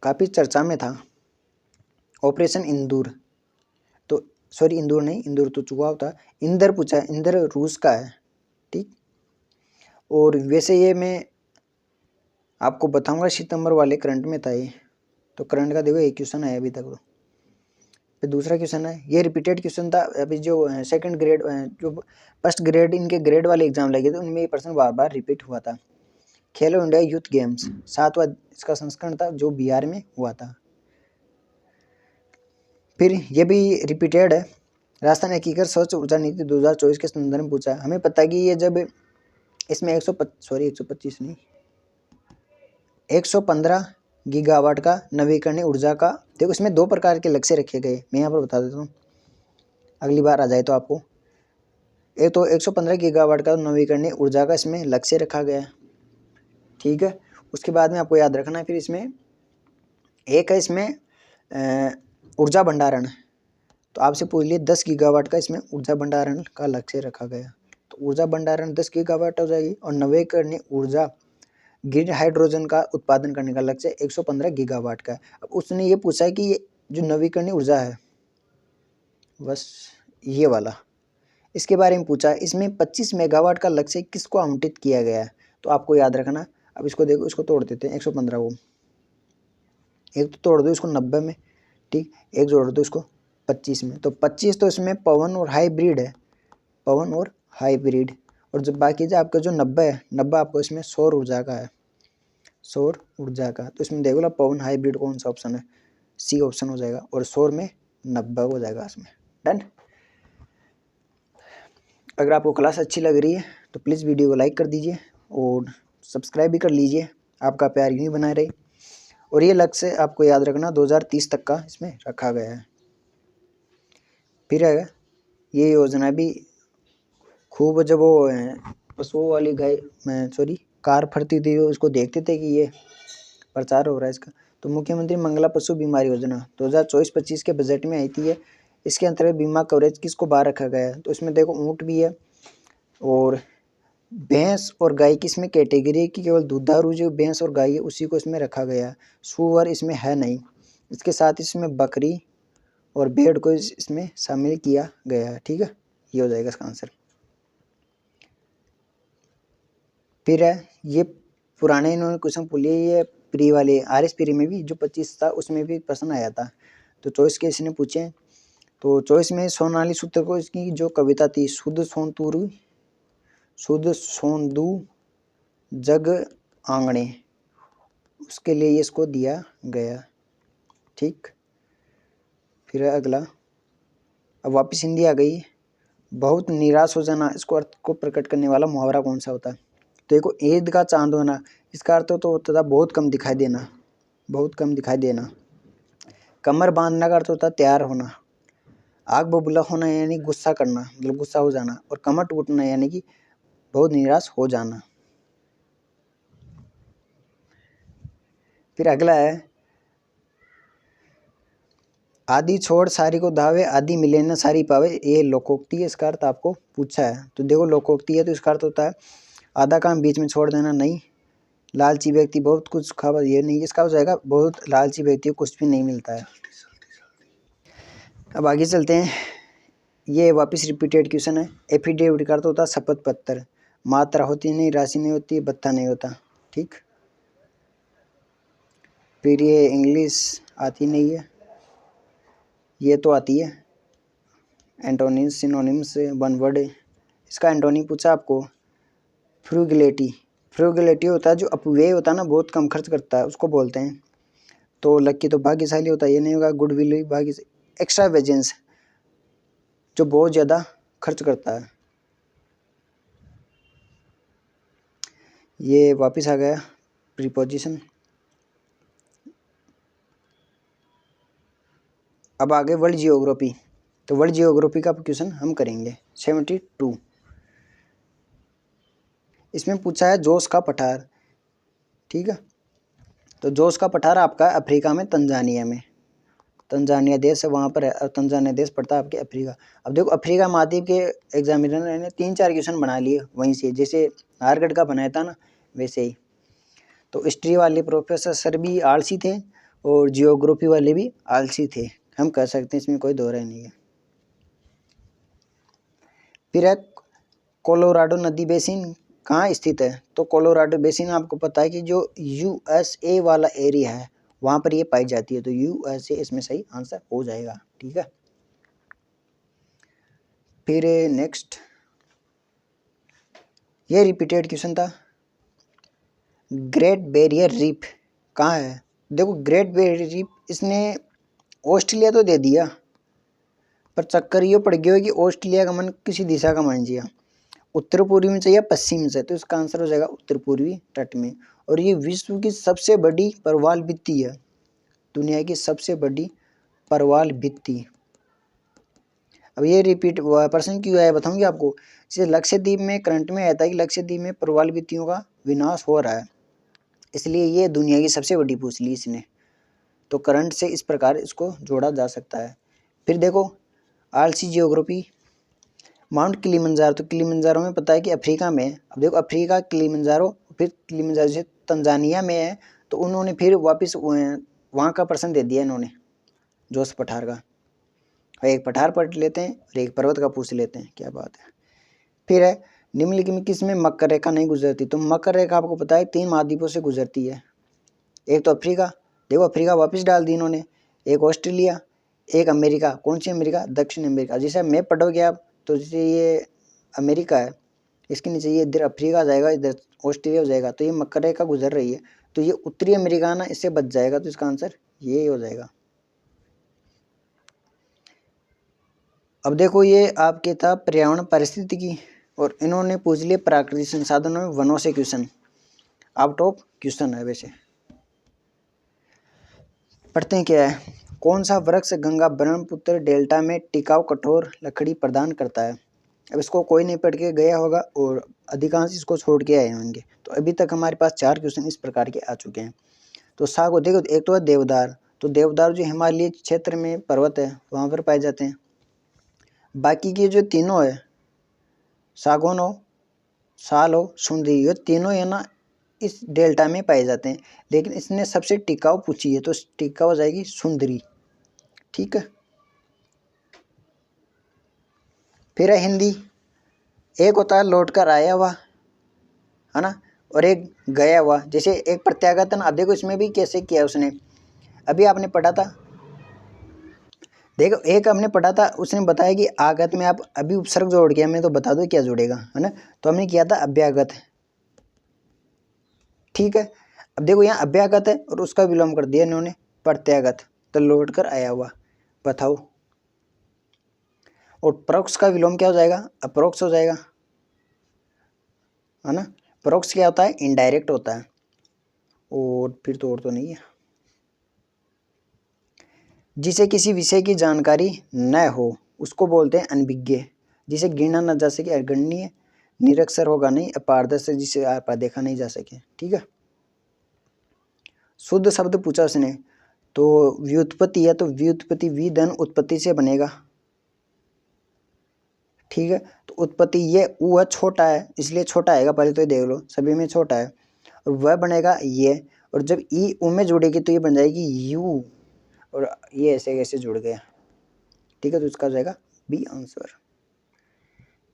काफ़ी चर्चा में था ऑपरेशन इंदूर, तो सॉरी इंदूर नहीं, इंदूर तो चुका होता, इंदर पूछा, इंदर रूस का है। ठीक। और वैसे ये मैं आपको बताऊंगा, सितंबर वाले करंट में था ये, तो करंट का देखो एक क्वेश्चन है अभी तक। तो फिर दूसरा क्वेश्चन है, ये रिपीटेड क्वेश्चन था, अभी जो सेकंड ग्रेड जो फर्स्ट ग्रेड इनके ग्रेड वाले एग्जाम लगे थे, उनमें ये प्रश्न बार बार रिपीट हुआ था। खेलो इंडिया यूथ गेम्स 7वां इसका संस्करण था, जो बिहार में हुआ था। फिर ये भी रिपीटेड है, राजस्थान एकीकृत स्वच्छ ऊर्जा नीति 2024 के संदर्भ में पूछा है। हमें पता है कि ये जब इसमें 125 नहीं, 115 गीगावाट का नवीकरणीय ऊर्जा का, देखो इसमें 2 प्रकार के लक्ष्य रखे गए, मैं यहाँ पर बता देता हूँ, अगली बार आ जाए तो आपको। एक तो 115 गीगावाट का नवीकरणीय ऊर्जा का इसमें लक्ष्य रखा गया है। ठीक है। उसके बाद में आपको याद रखना है, फिर इसमें एक है इसमें ऊर्जा भंडारण, तो आपसे पूछ लिए 10 गीगावाट का इसमें ऊर्जा भंडारण का लक्ष्य रखा गया। तो ऊर्जा भंडारण 10 गीगावाट हो जाएगी, और नवीकरणीय ऊर्जा ग्रीन हाइड्रोजन का उत्पादन करने का लक्ष्य 115 गीगावाट का है। अब उसने ये पूछा है कि ये जो नवीकरणीय ऊर्जा है, बस ये वाला, इसके बारे में पूछा है। इसमें 25 मेगावाट का लक्ष्य किसको आवंटित किया गया है, तो आपको याद रखना। अब इसको देखो, इसको तोड़ देते हैं 115 को, एक तो तोड़ दो इसको 90 में, ठीक, एक जोड़ दो इसको 25 में, तो 25 तो इसमें पवन और हाइब्रिड है, पवन और हाइब्रिड। और जब बाकी जो आपका जो 90 है, 90 आपको इसमें सौर ऊर्जा का है, सौर ऊर्जा का। तो इसमें देखो ला पवन हाइब्रिड कौन सा ऑप्शन है, सी ऑप्शन हो जाएगा, और सौर में 90 हो जाएगा इसमें। डन। अगर आपको क्लास अच्छी लग रही है तो प्लीज़ वीडियो को लाइक कर दीजिए और सब्सक्राइब भी कर लीजिए, आपका प्यार यूँ ही बनाए रहे। और ये लक्ष्य आपको याद रखना 2030 तक का इसमें रखा गया है। फिर है ये योजना भी खूब, जब वो पशुओं वाली कार फरती थी, उसको देखते थे कि ये प्रचार हो रहा है इसका। तो मुख्यमंत्री मंगला पशु बीमा योजना 2024-25 के बजट में आई थी। इसके अंतर्गत बीमा कवरेज किसको बाहर रखा गया है, तो इसमें देखो ऊँट भी है, और भैंस और गाय की इसमें कैटेगरी की, केवल दुधारू जो भैंस और गाय है उसी को इसमें रखा गया है, सुअर इसमें है नहीं। इसके साथ इसमें बकरी और भेड़ को इसमें शामिल किया गया है। ठीक है, ये हो जाएगा इसका आंसर। फिर है ये पुराने इन्होंने क्वेश्चन पूछे, ये प्री वाले RS प्री में भी जो 25 था उसमें भी प्रश्न आया था, तो चॉइस के इसने पूछे। तो चॉइस में सोनाली सूत्र को इसकी जो कविता थी, शुद्ध सोंदू जग आंगणे, उसके लिए इसको दिया गया। ठीक। फिर अगला, अब वापस हिंदी आ गई। बहुत निराश हो जाना, इसको अर्थ को प्रकट करने वाला मुहावरा कौन सा होता है, तो देखो ईद का चांद होना, इसका अर्थ तो होता था बहुत कम दिखाई देना, बहुत कम दिखाई देना। कमर बांधना का अर्थ होता है तैयार होना। आग बबूला होना यानी गुस्सा करना, मतलब गुस्सा हो जाना। और कमर टूटना यानी कि बहुत निराश हो जाना। फिर अगला है आदि छोड़ सारी को धावे, आदि मिले न सारी पावे, ये लोकोक्ति है। इसका अर्थ आपको पूछा है, तो देखो लोकोक्ति है तो इसका अर्थ होता है आधा काम बीच में छोड़ देना नहीं। लालची व्यक्ति बहुत कुछ खावा, ये नहीं, इसका हो जाएगा बहुत लालची व्यक्ति को कुछ भी नहीं मिलता है। अब आगे चलते हैं, ये वापस रिपीटेड क्वेश्चन है। एफिडेविट का अर्थ होता है शपथ पत्र। मात्रा होती नहीं, राशि नहीं होती, बत्ता नहीं होता, ठीक। फिर ये इंग्लिश आती नहीं है, ये तो आती है। एंटोनिम्स सिनोनिम्स वन वर्ड, इसका एंटोनिम पूछा आपको, फ्रूगिलिटी। फ्रूगिलिटी होता है जो अपव्यय होता है ना, बहुत कम खर्च करता है, उसको बोलते हैं। तो लकी तो भाग्यशाली होता है, ये नहीं होगा। गुडविल भाग्य, एक्स्ट्रावेजेंस जो बहुत ज़्यादा खर्च करता है। ये वापस आ गया प्रीपोजिशन। अब आगे वर्ल्ड जियोग्राफी, तो वर्ल्ड जियोग्राफी का क्वेश्चन हम करेंगे 72। इसमें पूछा है जोश का पठार, ठीक है। तो जोश का पठार आपका अफ्रीका में, तंजानिया में, तंजानिया देश है वहाँ पर है, और तंजानिया देश पड़ता है आपके अफ्रीका। अब देखो अफ्रीका महाद्वीप के एग्जामिनर ने 3-4 क्वेश्चन बना लिए वहीं से, जैसे नारगढ़ का बनाया था ना वैसे ही। तो हिस्ट्री वाले प्रोफेसर सर भी आलसी थे और जियोग्राफी वाले भी आलसी थे, हम कह सकते हैं, इसमें कोई दो राय नहीं है। फिर है कोलोराडो नदी बेसिन कहाँ स्थित है, तो कोलोराडो बेसिन आपको पता है कि जो USA वाला एरिया है वहाँ पर ये पाई जाती है, तो USA इसमें सही आंसर हो जाएगा, ठीक है। फिर नेक्स्ट, ये रिपीटेड क्वेश्चन था, ग्रेट बैरियर रीफ कहाँ है। देखो ग्रेट बैरियर रीफ इसने ऑस्ट्रेलिया तो दे दिया, पर चक्कर ये पड़ गया कि ऑस्ट्रेलिया का मन किसी दिशा का मान जिया, उत्तर पूर्वी में चाहिए पश्चिम से, तो इसका आंसर हो जाएगा उत्तर पूर्वी तट में। और ये विश्व की सबसे बड़ी प्रवाल भित्ति है, दुनिया की सबसे बड़ी प्रवाल भित्ति। अब ये रिपीट प्रश्न क्यों आया बताऊंगी आपको। जैसे लक्षद्वीप में करंट में आता है कि लक्षद्वीप में प्रवाल भित्तियों का विनाश हो रहा है, इसलिए ये दुनिया की सबसे बड़ी पूछ ली इसने, तो करंट से इस प्रकार इसको जोड़ा जा सकता है। फिर देखो आलसी जियोग्राफी, माउंट किलिमंजारो, तो किलिमंजारो में पता है कि अफ्रीका में है। अब देखो अफ्रीका किलिमंजारो, फिर किलिमंजारो से तंजानिया में है, तो उन्होंने फिर वापस वहाँ का प्रश्न दे दिया इन्होंने, जोश पठार का। एक पठार पढ़ लेते हैं और एक पर्वत का पूछ लेते हैं, क्या बात है। फिर है निम्नलिखित में किस में मकर रेखा नहीं गुजरती, तो मकर रेखा आपको पता है 3 महाद्वीपों से गुजरती है। एक तो अफ्रीका, देखो अफ्रीका वापस डाल दी इन्होंने, एक ऑस्ट्रेलिया, एक अमेरिका। कौन सी अमेरिका, दक्षिण अमेरिका। जैसे मैप पढ़ोगे आप तो जैसे ये अमेरिका है, इसके नीचे ये इधर अफ्रीका आ जाएगा, इधर ऑस्ट्रेलिया हो जाएगा, तो ये मकर रेखा गुजर रही है, तो ये उत्तरी अमेरिका ना इससे बच जाएगा, तो इसका आंसर ये हो जाएगा। अब देखो ये आपके था पर्यावरण परिस्थितिकी, और इन्होंने पूछ लिए प्राकृतिक संसाधनों में वनों से क्वेश्चन, आउट ऑफ क्वेश्चन है वैसे। पढ़ते हैं क्या है, कौन सा वृक्ष गंगा ब्रह्मपुत्र डेल्टा में टिकाऊ कठोर लकड़ी प्रदान करता है। अब इसको कोई नहीं पढ़ के गया होगा और अधिकांश इसको छोड़ के आए होंगे। तो अभी तक हमारे पास 4 क्वेश्चन इस प्रकार के आ चुके हैं। तो साग को देखो, एक तो है देवदार, तो देवदार जो हिमालय क्षेत्र में पर्वत है वहाँ पर पाए जाते हैं। बाकी के जो तीनों है, सागौन हो, साल हो, सुंदरी, ये तीनों है ना इस डेल्टा में पाए जाते हैं, लेकिन इसने सबसे टिकाऊ पूछी है, तो टिकाऊ हो जाएगी सुंदरी, ठीक है। फिर है हिंदी, एक होता है लौट कर आया हुआ, है ना, और एक गया हुआ। जैसे एक प्रत्यागतन, अब देखो इसमें भी कैसे किया उसने, अभी आपने पढ़ा था, देखो एक हमने पढ़ा था, उसने बताया कि आगत में आप अभी उपसर्ग जोड़ के हमें तो बता दो क्या जुड़ेगा, है ना, तो हमने किया था अभ्यागत, ठीक है। अब देखो यहाँ अभ्यागत है और उसका विलोम कर दिया इन्होंने प्रत्यागत, तो लौट कर आया हुआ, बताओ। और परोक्ष का विलोम क्या हो जाएगा, अप्रोक्ष हो जाएगा, है ना। परोक्ष क्या होता है, इनडायरेक्ट होता है। और फिर तो और तो नहीं है। जिसे किसी विषय की जानकारी न हो उसको बोलते हैं अनभिज्ञ, जिसे गिना न जा सके अगण्य, निरक्षर होगा नहीं, अपारदर्शी जिसे आप देखा नहीं जा सके, ठीक है। शुद्ध शब्द पूछा उसने, तो व्युत्पत्ति है, तो व्युत्पत्ति वी धन उत्पत्ति से बनेगा, ठीक है। तो उत्पत्ति ये ऊ है, छोटा है इसलिए छोटा आएगा, पहले तो ये देख लो सभी में छोटा है, और वह बनेगा ये, और जब ई ऊ में जुड़ेगी तो ये बन जाएगी यू, और ये ऐसे कैसे जुड़ गया, ठीक है। तो इसका हो जाएगा बी आंसर।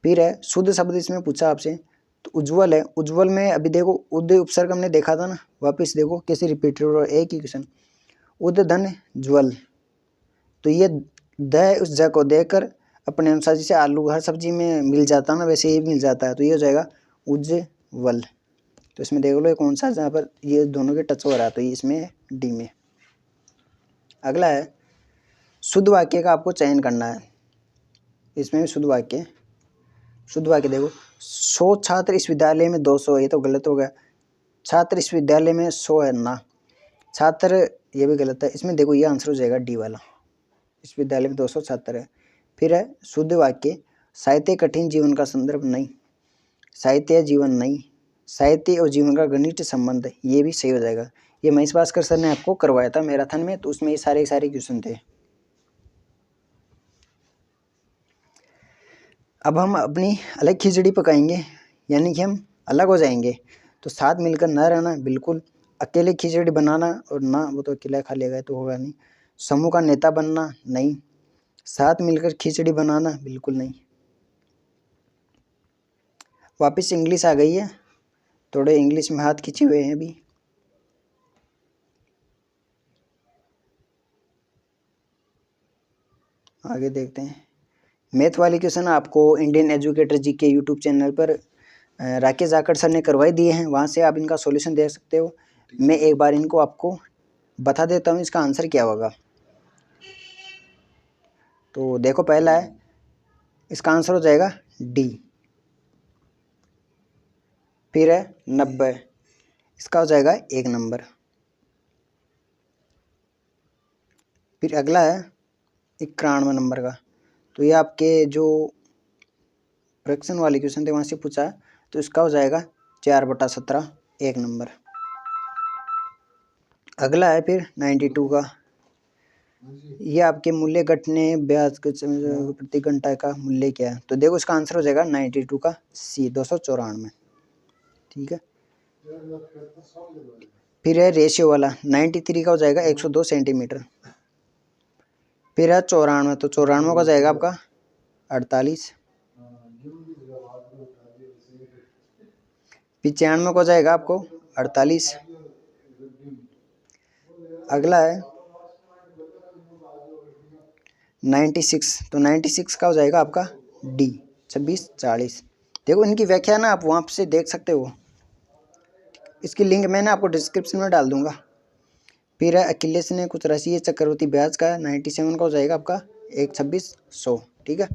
फिर है शुद्ध शब्द, इसमें पूछा आपसे, तो उज्ज्वल है, उज्ज्वल में अभी देखो उद उपसर्ग हमने देखा था ना, वापस देखो कैसे रिपीटेड और एक ही क्वेश्चन, उद धन ज्वल, तो ये द उस ज को देकर अपने अनुसार जैसे आलू हर सब्जी में मिल जाता है ना, वैसे ये मिल जाता है, तो ये हो जाएगा उज्ज्वल। तो इसमें देख लो ये कौन सा, जहाँ पर ये दोनों के टच हो रहा है, तो ये इसमें डी में। अगला है शुद्ध वाक्य का आपको चयन करना है, इसमें भी शुद्ध वाक्य, शुद्ध वाक्य देखो, 100 छात्र इस विद्यालय में 200, ये तो गलत हो गया, छात्र इस विद्यालय में 100 है ना, छात्र ये भी गलत है, इसमें देखो ये आंसर हो जाएगा डी वाला, इस विद्यालय में 200 छात्र है। फिर है शुद्ध वाक्य, साहित्य कठिन जीवन का संदर्भ नहीं, साहित्य जीवन नहीं, साहित्य और जीवन का घनिष्ठ संबंध, ये भी सही हो जाएगा। ये महेश भास्कर सर ने आपको करवाया था मैराथन में, तो उसमें ये सारे क्वेश्चन थे। अब हम अपनी अलग खिचड़ी पकाएंगे, यानी कि हम अलग हो जाएंगे, तो साथ मिलकर न रहना बिल्कुल, अकेले खिचड़ी बनाना और ना, वो तो अकेला खा लेगा तो होगा नहीं, समूह का नेता बनना नहीं, साथ मिलकर खिचड़ी बनाना बिल्कुल नहीं। वापस इंग्लिश आ गई है, थोड़े इंग्लिश में हाथ खींचे हुए हैं अभी। आगे देखते हैं, मैथ वाली क्वेश्चन आपको इंडियन एजुकेटर जी के यूट्यूब चैनल पर राकेश जाखड़ सर ने करवाई दिए हैं, वहाँ से आप इनका सॉल्यूशन देख सकते हो। मैं एक बार इनको आपको बता देता हूँ इसका आंसर क्या होगा। तो देखो पहला है, इसका आंसर हो जाएगा डी। फिर है 90, इसका हो जाएगा 1 नंबर। फिर अगला है 91 नंबर का, तो ये आपके जो फ्रैक्शन वाले क्वेश्चन थे वहाँ से पूछा है, तो इसका हो जाएगा 4/17, 1 नंबर। अगला है फिर 92 का, ये आपके मूल्य घटने ब्याज प्रति घंटा का मूल्य क्या है, तो देखो इसका आंसर हो जाएगा 92 का सी, 294, ठीक है। फिर है रेशियो वाला, 93 का हो जाएगा 102 सेंटीमीटर। फिर है 94, तो 94 का हो जाएगा आपका 48। 95 का हो जाएगा आपको 48। अगला है 96, तो 96 का हो जाएगा आपका डी, 26, 40। देखो इनकी व्याख्या ना आप वहाँ से देख सकते हो, इसकी लिंक मैं ना आपको डिस्क्रिप्शन में डाल दूंगा। फिर है अखिलेश ने कुछ राशि चक्रवर्ती ब्याज का, 97 का हो जाएगा आपका 12600, ठीक है।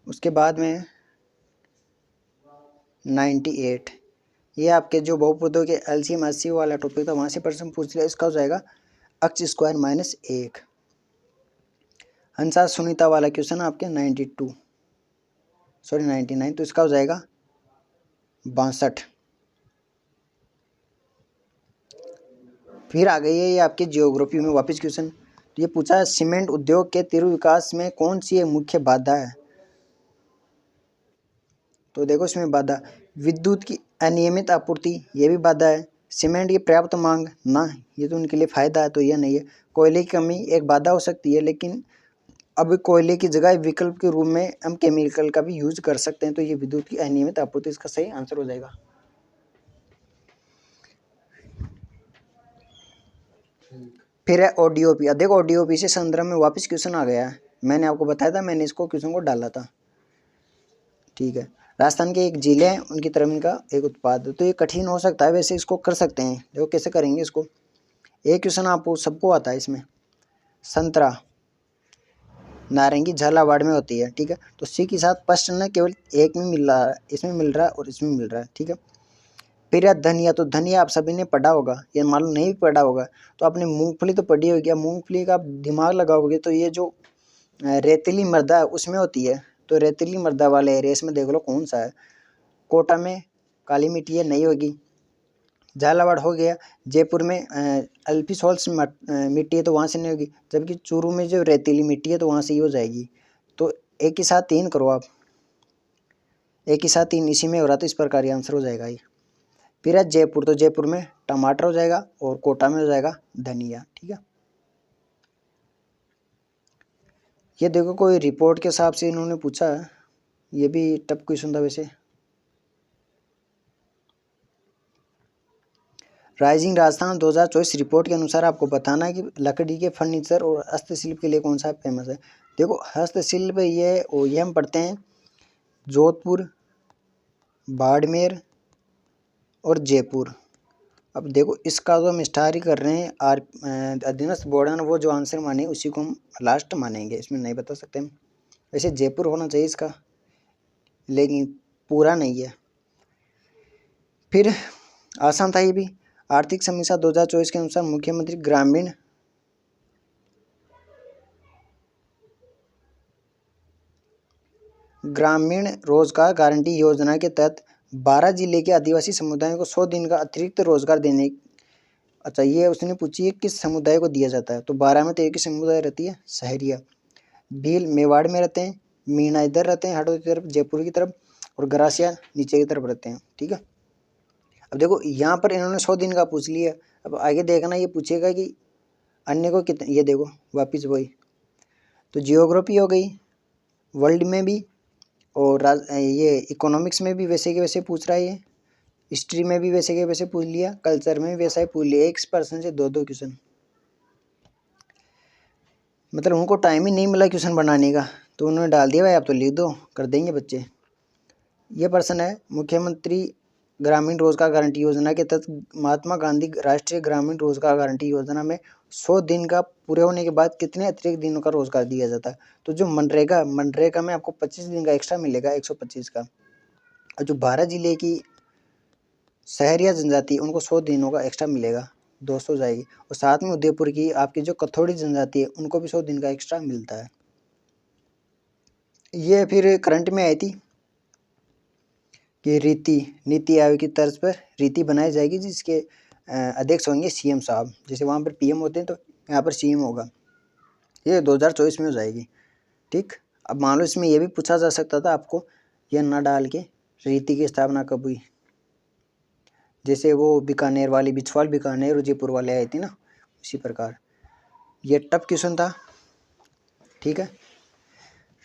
उसके बाद में 98, ये आपके जो बहुपदों के एलसीएम एचसीएफ वाला टॉपिक था, वहाँ से प्रश्न पूछ लिया, इसका हो जाएगा x² - 1। हंसा सुनीता वाला क्वेश्चन आपके 99, तो इसका हो जाएगा 62। फिर आ गई है ये आपके जियोग्राफी में वापस क्वेश्चन, तो ये पूछा है सीमेंट उद्योग के तीव्र विकास में कौन सी मुख्य बाधा है, तो देखो इसमें बाधा, विद्युत की अनियमित आपूर्ति, ये भी बाधा है, सीमेंट की पर्याप्त मांग ना, ये तो उनके लिए फायदा है, तो यह नहीं है, कोयले की कमी एक बाधा हो सकती है, लेकिन अब कोयले की जगह विकल्प के रूप में हम केमिकल का भी यूज कर सकते हैं, तो ये विद्युत की अनियमित आपूर्ति इसका सही आंसर हो जाएगा। फिर है ओडीओपी, देखो ओडीओपी से संदर्भ में वापस क्वेश्चन आ गया है, मैंने आपको बताया था, मैंने इसको क्वेश्चन को डाला था, ठीक है। राजस्थान के एक जिले हैं, उनकी तरफ इनका एक उत्पाद, तो ये कठिन हो सकता है, वैसे इसको कर सकते हैं, देखो कैसे करेंगे इसको। एक क्वेश्चन आपको सबको आता है इसमें, संतरा नारंगी झालावाड़ में होती है, ठीक है, तो सी के साथ प्रश्न न केवल एक में मिल रहा है, इसमें मिल रहा है और इसमें मिल रहा है, ठीक है। फिर है धनिया, तो धनिया आप सभी ने पढ़ा होगा, ये मालूम नहीं भी पढ़ा होगा तो आपने मूंगफली तो पढ़ी होगी, मूंगफली का आप दिमाग लगाओगे तो ये जो रेतीली मृदा है उसमें होती है, तो रेतीली मृदा वाले एरिया में देख लो कौन सा है, कोटा में काली मिट्टी है, नहीं होगी, झालावाड़ हो गया। जयपुर में अल्फी सॉल्ट मिट्टी है तो वहाँ से नहीं होगी, जबकि चूरू में जो रेतीली मिट्टी है तो वहाँ से ही हो जाएगी। तो एक ही साथ 3 करो आप, एक ही साथ 3 इसी में हो रहा, तो इस प्रकार ये आंसर हो जाएगा ये। फिर है जयपुर, तो जयपुर में टमाटर हो जाएगा और कोटा में हो जाएगा धनिया। ठीक है, ये देखो कोई रिपोर्ट के हिसाब से इन्होंने पूछा है, ये भी टफ क्वेश्चन था वैसे। राइजिंग राजस्थान 2024 रिपोर्ट के अनुसार आपको बताना है कि लकड़ी के फर्नीचर और हस्तशिल्प के लिए कौन सा फेमस है। देखो हस्तशिल्प ये हम पढ़ते हैं जोधपुर, बाड़मेर और जयपुर। अब देखो इसका तो हम स्टार ही कर रहे हैं, अधीनस्थ बोर्ड है ना, वो जो आंसर माने उसी को हम लास्ट मानेंगे, इसमें नहीं बता सकते हम। वैसे जयपुर होना चाहिए इसका, लेकिन पूरा नहीं है। फिर आसान था ये भी। आर्थिक समीक्षा 2024 के अनुसार मुख्यमंत्री ग्रामीण रोजगार गारंटी योजना के तहत 12 जिले के आदिवासी समुदायों को 100 दिन का अतिरिक्त रोजगार देने। अच्छा, ये उसने पूछी है किस समुदाय को दिया जाता है, तो 12 में तो एक ही समुदाय रहती है, सहरिया। भील मेवाड़ में रहते हैं, मीणा इधर रहते हैं हड़ौती की तरफ, जयपुर की तरफ, और गरासिया नीचे की तरफ रहते हैं। ठीक है, अब देखो यहाँ पर इन्होंने 100 दिन का पूछ लिया, अब आगे देखना ये पूछेगा कि अन्य को कितने, ये देखो वापिस वही। तो जियोग्राफी हो गई, वर्ल्ड में भी, और ये इकोनॉमिक्स में भी वैसे के वैसे पूछ रहा है, ये हिस्ट्री में भी वैसे के वैसे पूछ लिया, कल्चर में भी वैसा ही पूछ लिया। 1% से 2-2 क्वेश्चन, मतलब उनको टाइम ही नहीं मिला क्वेश्चन बनाने का, तो उन्होंने डाल दिया भाई आप तो लिख दो, कर देंगे बच्चे। ये प्रश्न है मुख्यमंत्री ग्रामीण रोजगार गारंटी योजना के तहत महात्मा गांधी राष्ट्रीय ग्रामीण रोजगार गारंटी योजना में 100 दिन का पूरे होने के बाद कितने अतिरिक्त दिनों का रोजगार दिया जाता है। तो जो मनरेगा में आपको 25 दिन का एक्स्ट्रा मिलेगा, 125 का। और जो 12 जिले की शहरिया जनजाति उनको 100 दिनों का एक्स्ट्रा मिलेगा, 200 जाएगी। और साथ में उदयपुर की आपकी जो कथोड़ी जनजाति है उनको भी 100 दिन का एक्स्ट्रा मिलता है। ये फिर करंट में आई थी कि नीति आयोग की तर्ज पर रीति बनाई जाएगी, जिसके अध्यक्ष होंगे सीएम साहब। जैसे वहाँ पर पीएम होते हैं तो यहाँ पर सीएम होगा। ये 2024 में हो जाएगी। ठीक, अब मान लो इसमें ये भी पूछा जा सकता था आपको, यह ना डाल के रीति की स्थापना कब हुई, जैसे वो बीकानेर वाली बिछवाल बीकानेर और जयपुर वाले आई थी ना, उसी प्रकार। ये टफ क्वेश्चन था। ठीक है,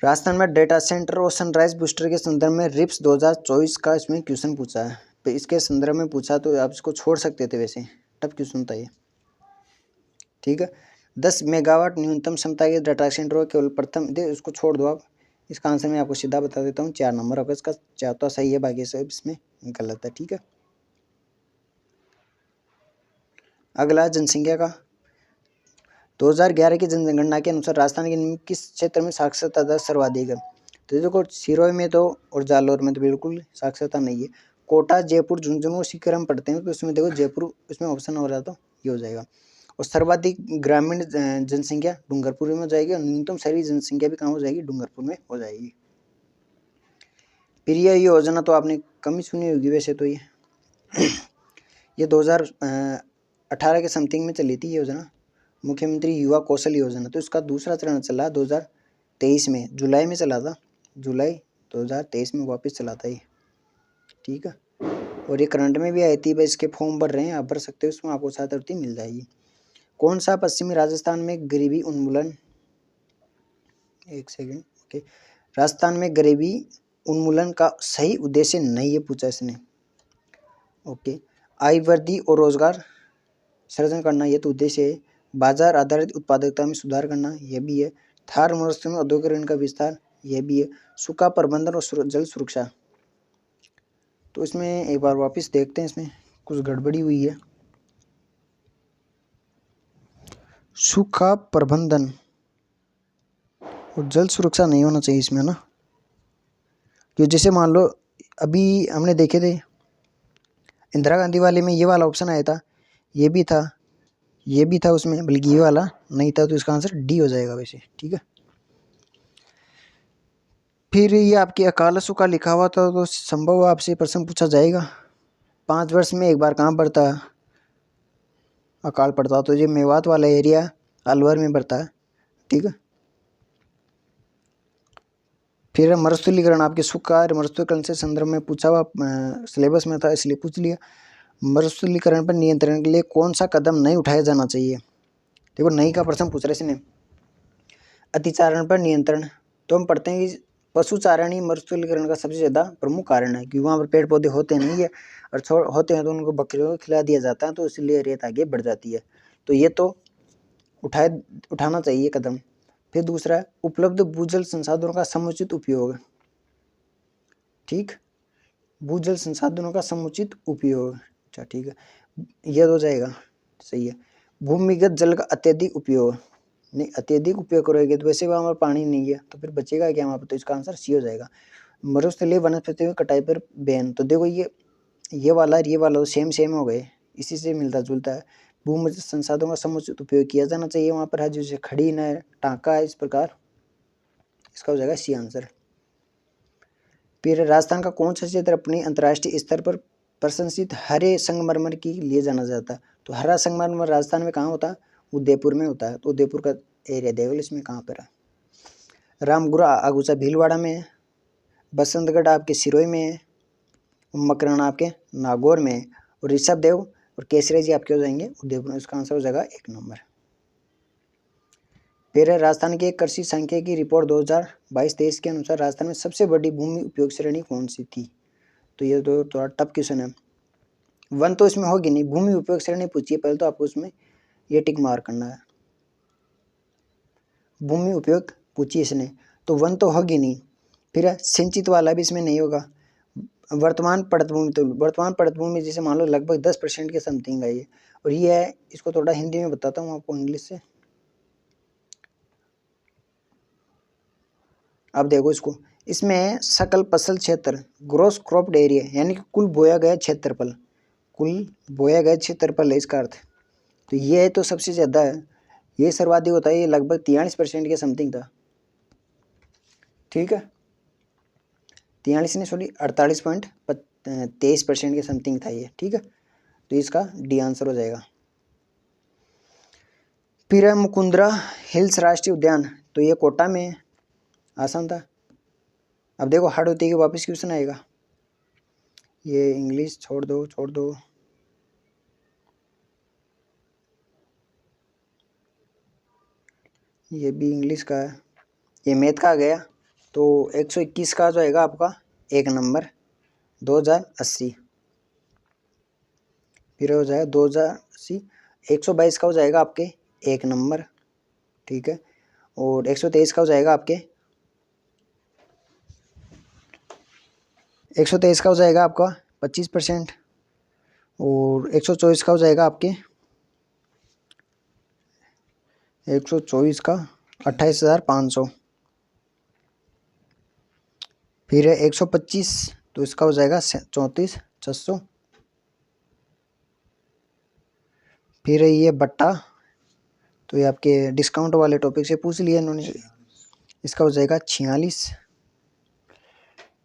राजस्थान में डेटा सेंटर और सनराइज बूस्टर के संदर्भ में रिप्स 2024 का इसमें क्वेश्चन पूछा है। तो इसके संदर्भ में पूछा तो आप इसको छोड़ सकते थे, वैसे टफ क्वेश्चन था ये। ठीक है, 10 मेगावाट न्यूनतम क्षमता के डेटा सेंटर हो केवल प्रथम दे, उसको छोड़ दो आप। इसका आंसर मैं आपको सीधा बता देता हूँ, 4 नंबर होगा इसका, 4 तो सही है, बाकी सब इसमें गलत है। ठीक है, अगला जनसंख्या का। 2011 की जनगणना के अनुसार राजस्थान के निम्न किस क्षेत्र में साक्षरता दर सर्वाधिक है। तो देखो सिरोही में तो और जालौर में तो बिल्कुल साक्षरता नहीं है। कोटा, जयपुर, झुंझुनू उसी क्रम पढ़ते हैं, तो उसमें देखो जयपुर इसमें ऑप्शन हो रहा तो ये हो जाएगा। और सर्वाधिक ग्रामीण जनसंख्या डूंगरपुर में हो जाएगी, और न्यूनतम शहरी जनसंख्या भी कहाँ हो जाएगी, डूंगरपुर में हो जाएगी। फिर ये योजना तो आपने कम ही सुनी होगी वैसे तो, ये 2018 के समथिंग में चली थी ये योजना, मुख्यमंत्री युवा कौशल योजना। तो इसका दूसरा चरण चला 2023 में, जुलाई में चला था, जुलाई 2023 में वापस चला था ये। ठीक है, और ये करंट में भी आई थी, बस इसके फॉर्म भर रहे हैं, आप भर सकते हो, उसमें आपको छात्रवृत्ति मिल जाएगी। कौन सा पश्चिमी राजस्थान में गरीबी उन्मूलन, एक सेकेंड, ओके, राजस्थान में गरीबी उन्मूलन का सही उद्देश्य नहीं है पूछा इसने। ओके, आय वृद्धि और रोजगार सृजन करना ये तो उद्देश्य है। बाजार आधारित उत्पादकता में सुधार करना ये भी है। थार मरुस्थल में औद्योगिकरण का विस्तार ये भी है। सूखा प्रबंधन और जल सुरक्षा। तो इसमें एक बार वापस देखते हैं, इसमें कुछ गड़बड़ी हुई है। सूखा प्रबंधन और जल सुरक्षा नहीं होना चाहिए इसमें ना, क्यों जैसे मान लो अभी हमने देखे थे इंदिरा गांधी वाले में ये वाला ऑप्शन आया था, ये भी था, ये भी था उसमें, बल्कि ये वाला नहीं था, तो इसका आंसर डी हो जाएगा वैसे। ठीक है, फिर ये आपके अकाल सूखा लिखा हुआ था, तो संभव आपसे प्रश्न पूछा जाएगा। 5 वर्ष में एक बार कहाँ पड़ता है? अकाल पड़ता। तो ये मेवात वाला एरिया अलवर में पड़ता है, ठीक है। फिर मरुस्थलीकरण, आपके सुखार मरुस्थलीकरण से संदर्भ में पूछा हुआ, सिलेबस में था इसलिए पूछ लिया। मरुस्थलीकरण पर नियंत्रण के लिए कौन सा कदम नहीं उठाया जाना चाहिए? देखो नहीं का प्रश्न पूछ रहे इसने। अतिचारण पर नियंत्रण, तो हम पढ़ते हैं कि पशुचारण ही मरुस्थलीकरण का सबसे ज़्यादा प्रमुख कारण है, क्योंकि वहाँ पर पेड़ पौधे होते नहीं है और होते हैं तो उनको बकरियों को खिला दिया जाता है, तो इसलिए रेत आगे बढ़ जाती है। तो ये तो उठाना चाहिए कदम। फिर दूसरा है उपलब्ध भूजल संसाधनों का समुचित उपयोग, ठीक, भूजल संसाधनों का समुचित उपयोग, अच्छा ठीक है, ये हो जाएगा, सही है। भूमिगत जल का अत्यधिक उपयोग, नहीं अत्यधिक उपयोग करोगे तो वैसे वहाँ पर पानी नहीं है तो फिर बचेगा क्या वहाँ पर, तो इसका आंसर सी हो जाएगा। मरुस्थलीय वनस्पतियों की कटाई पर बैन, तो देखो ये वाला और ये वाला तो सेम हो गए, इसी से मिलता जुलता है। भूमिगत संसाधनों का समुचित उपयोग किया जाना चाहिए वहाँ पर है, जैसे खड़ी नहर, टाँका है, इस प्रकार इसका हो जाएगा सी आंसर। फिर राजस्थान का कौन सा क्षेत्र अपनी अंतर्राष्ट्रीय स्तर पर प्रशंसित हरे संगमरमर के लिए जाना जाता है? तो हरा संगमरमर राजस्थान में कहाँ होता है? उदयपुर में होता है। तो उदयपुर का एरिया देखो इसमें कहाँ पर है। रामगुरा आगूचा भीलवाड़ा में है, बसंतगढ़ आपके सिरोही में है, मकराना आपके नागौर में है, और ऋषभ देव और केसरिया जी आपके हो जाएंगे उदयपुर में। इसका आंसर हो जाएगा 1 नंबर। फिर है राजस्थान की कृषि संख्या की रिपोर्ट 2022-23 के अनुसार राजस्थान में सबसे बड़ी भूमि उपयोग श्रेणी कौन सी थी? तो ये तो थोड़ा टफ क्वेश्चन है, वन तो इसमें होगी नहीं, भूमि उपयोग श्रेणी पूछिए पहले तो आपको उसमें ये टिक मार्क करना है, भूमि उपयोग पूछिए इसने, तो वन तो होगी नहीं। फिर सिंचित वाला भी इसमें नहीं होगा। वर्तमान पड़त भूमि, तो वर्तमान पड़त भूमि जैसे मान लो लगभग 10% के समथिंग है ये, और ये है, इसको थोड़ा हिंदी में बताता हूँ आपको इंग्लिश से। अब देखो इसको, इसमें सकल फसल क्षेत्र, ग्रोस क्रॉप्ड एरिया, यानी कि कुल बोया गया क्षेत्रफल, कुल बोया गया क्षेत्रफल है इसका अर्थ। तो ये तो सबसे ज़्यादा है, ये सर्वाधिक होता है, ये लगभग 43% के समथिंग था, ठीक है, 43 नहीं सॉरी 48.23% के समथिंग था ये, ठीक है। तो इसका डी आंसर हो जाएगा। फिर है मुकुंदरा हिल्स राष्ट्रीय उद्यान, तो ये कोटा में है, आसान था। अब देखो हार्ड होती है कि वापस क्वेश्चन आएगा, ये इंग्लिश छोड़ दो, ये भी इंग्लिश का है, ये मैथ का आ गया। तो 121 का जो आएगा आपका 1 नंबर 2080, फिर हो जाएगा 2080। 122 का हो जाएगा आपके 1 नंबर, ठीक है, और 123 का हो जाएगा आपके 123 का हो जाएगा आपका 25%, और 124 का हो जाएगा आपके 124 का 28,500, फिर है 125, तो इसका हो जाएगा 34,600, फिर है ये बट्टा, तो ये आपके डिस्काउंट वाले टॉपिक से पूछ लिया इन्होंने, इसका हो जाएगा 46।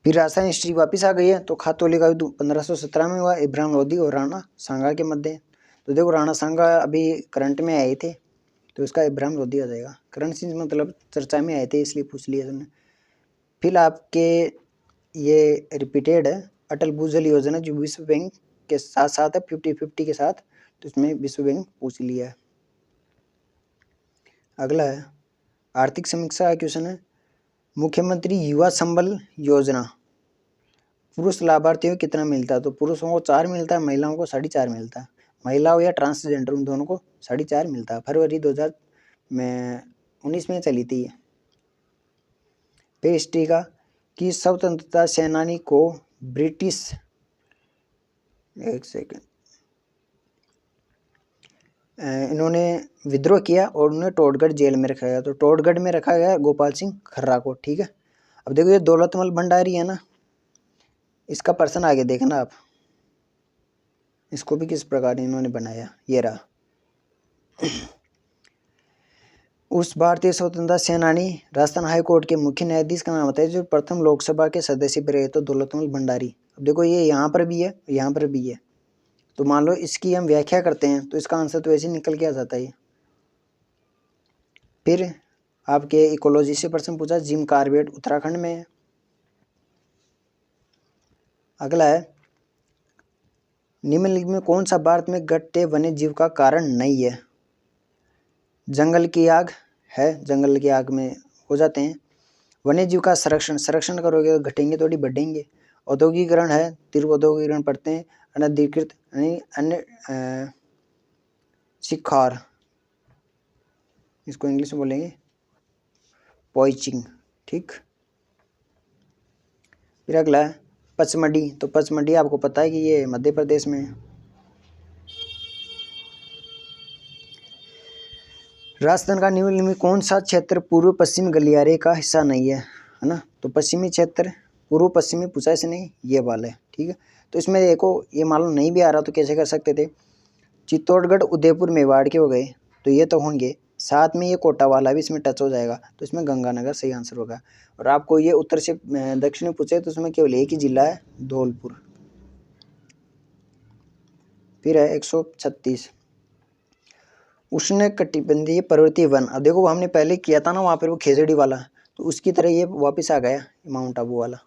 फिर राजस्थान हिस्ट्री वापस आ गई है, तो खातौली का युद्ध 1517 में हुआ, इब्राहिम लोधी और राणा सांगा के मध्य। तो देखो राणा सांगा अभी करंट में आए थे, तो इसका इब्राहिम लोधी आ जाएगा, करंट सीन्स मतलब चर्चा में आए थे इसलिए पूछ लिया तुमने। फिर आपके ये रिपीटेड है अटल भूजल योजना, जो विश्व बैंक के साथ साथ है 50-50 के साथ, तो इसमें विश्व बैंक पूछ लिया है। अगला है आर्थिक समीक्षा का क्वेश्चन है, मुख्यमंत्री युवा संबल योजना पुरुष लाभार्थियों को कितना मिलता है? तो पुरुषों को 4 मिलता है, महिलाओं को 4.5 मिलता है, महिलाओं या ट्रांसजेंडर उन दोनों को 4.5 मिलता है। फरवरी 2019 में चली थी। फिर हिस्ट्री का कि स्वतंत्रता सेनानी को ब्रिटिश, एक सेकेंड, इन्होंने विद्रोह किया और उन्हें टोडगढ़ जेल में रखा गया। तो टोडगढ़ में रखा गया गोपाल सिंह खर्रा को, ठीक है। अब देखो ये दौलतमल भंडारी है ना, इसका पर्सन आगे देखना आप, इसको भी किस प्रकार इन्होंने बनाया, ये रहा। उस भारतीय स्वतंत्रता सेनानी राजस्थान हाई कोर्ट के मुख्य न्यायाधीश का नाम होता है जो प्रथम लोकसभा के सदस्य भी रहे, तो दौलतमल भंडारी। अब देखो ये यहाँ पर भी है, यहाँ पर भी है, तो मान लो इसकी हम व्याख्या करते हैं तो इसका आंसर तो ऐसे ही निकल के आ जाता है। फिर आपके इकोलॉजी से प्रश्न पूछा, जिम कार्बेट उत्तराखंड में है। अगला है, निम्नलिखित में कौन सा भारत में घटते वन्य जीव का कारण नहीं है? जंगल की आग है, जंगल की आग में हो जाते हैं। वन्य जीव का संरक्षण करोगे तो घटेंगे थोड़ी बढ़ेंगे। औद्योगिकरण है, तीव्र औद्योगिकरण पढ़ते हैं। अनधिकृत यानी अन्य शिकार, इसको इंग्लिश में बोलेंगे पॉइचिंग, ठीक। फिर अगला है पचमढ़ी, तो पचमढ़ी आपको पता है कि ये मध्य प्रदेश में है। राजस्थान का निम्नलिखित में कौन सा क्षेत्र पूर्व पश्चिम गलियारे का हिस्सा नहीं है? है ना, तो पश्चिमी क्षेत्र पूर्व पश्चिमी पूछा इसने, ये वाला है, ठीक है। तो इसमें देखो ये मालूम नहीं भी आ रहा तो कैसे कर सकते थे, चित्तौड़गढ़ उदयपुर मेवाड़ के हो गए तो ये तो होंगे, साथ में ये कोटा वाला भी इसमें टच हो जाएगा, तो इसमें गंगानगर सही आंसर होगा। और आपको ये उत्तर से दक्षिण में पूछे तो उसमें केवल एक ही जिला है, धौलपुर। फिर है 136, उष्णकटिबंधीय पर्वतीय वन। अब देखो हमने पहले किया था ना वहाँ पर वो खेजड़ी वाला, तो उसकी तरह ये वापस आ गया माउंट आबू वाला।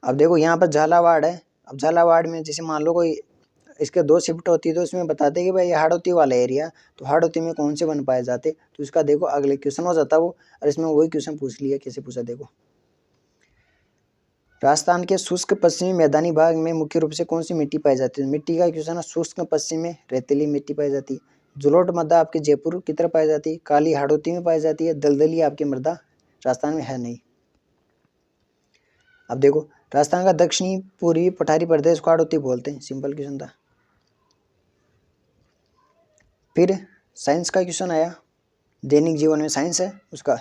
अब देखो यहाँ पर झालावाड़ है, अब झालावाड़ में जैसे मान लो कोई इसके 2 शिफ्ट होती है तो इसमें बताते कि भाई ये हाड़ौती वाला एरिया, तो हाड़ौती में कौन से वन पाए जाते, तो इसका देखो अगले क्वेश्चन हो जाता वो, और इसमें वही क्वेश्चन पूछ लिया, कैसे पूछा देखो। राजस्थान के शुष्क पश्चिमी मैदानी भाग में मुख्य रूप से कौन सी मिट्टी पाई जाती है? मिट्टी का क्वेश्चन है, शुष्क पश्चिम में रेतीली मिट्टी पाई जाती है। जलोढ़ मृदा आपके जयपुर की तरफ पाई जाती है, काली हाड़ौती में पाई जाती है, दलदली आपकी मृदा राजस्थान में है नहीं। अब देखो राजस्थान का दक्षिणी पूर्वी पठारी प्रदेश को हाड़ौती बोलते हैं, सिंपल क्वेश्चन था। फिर साइंस का क्वेश्चन आया, दैनिक जीवन में साइंस है उसका।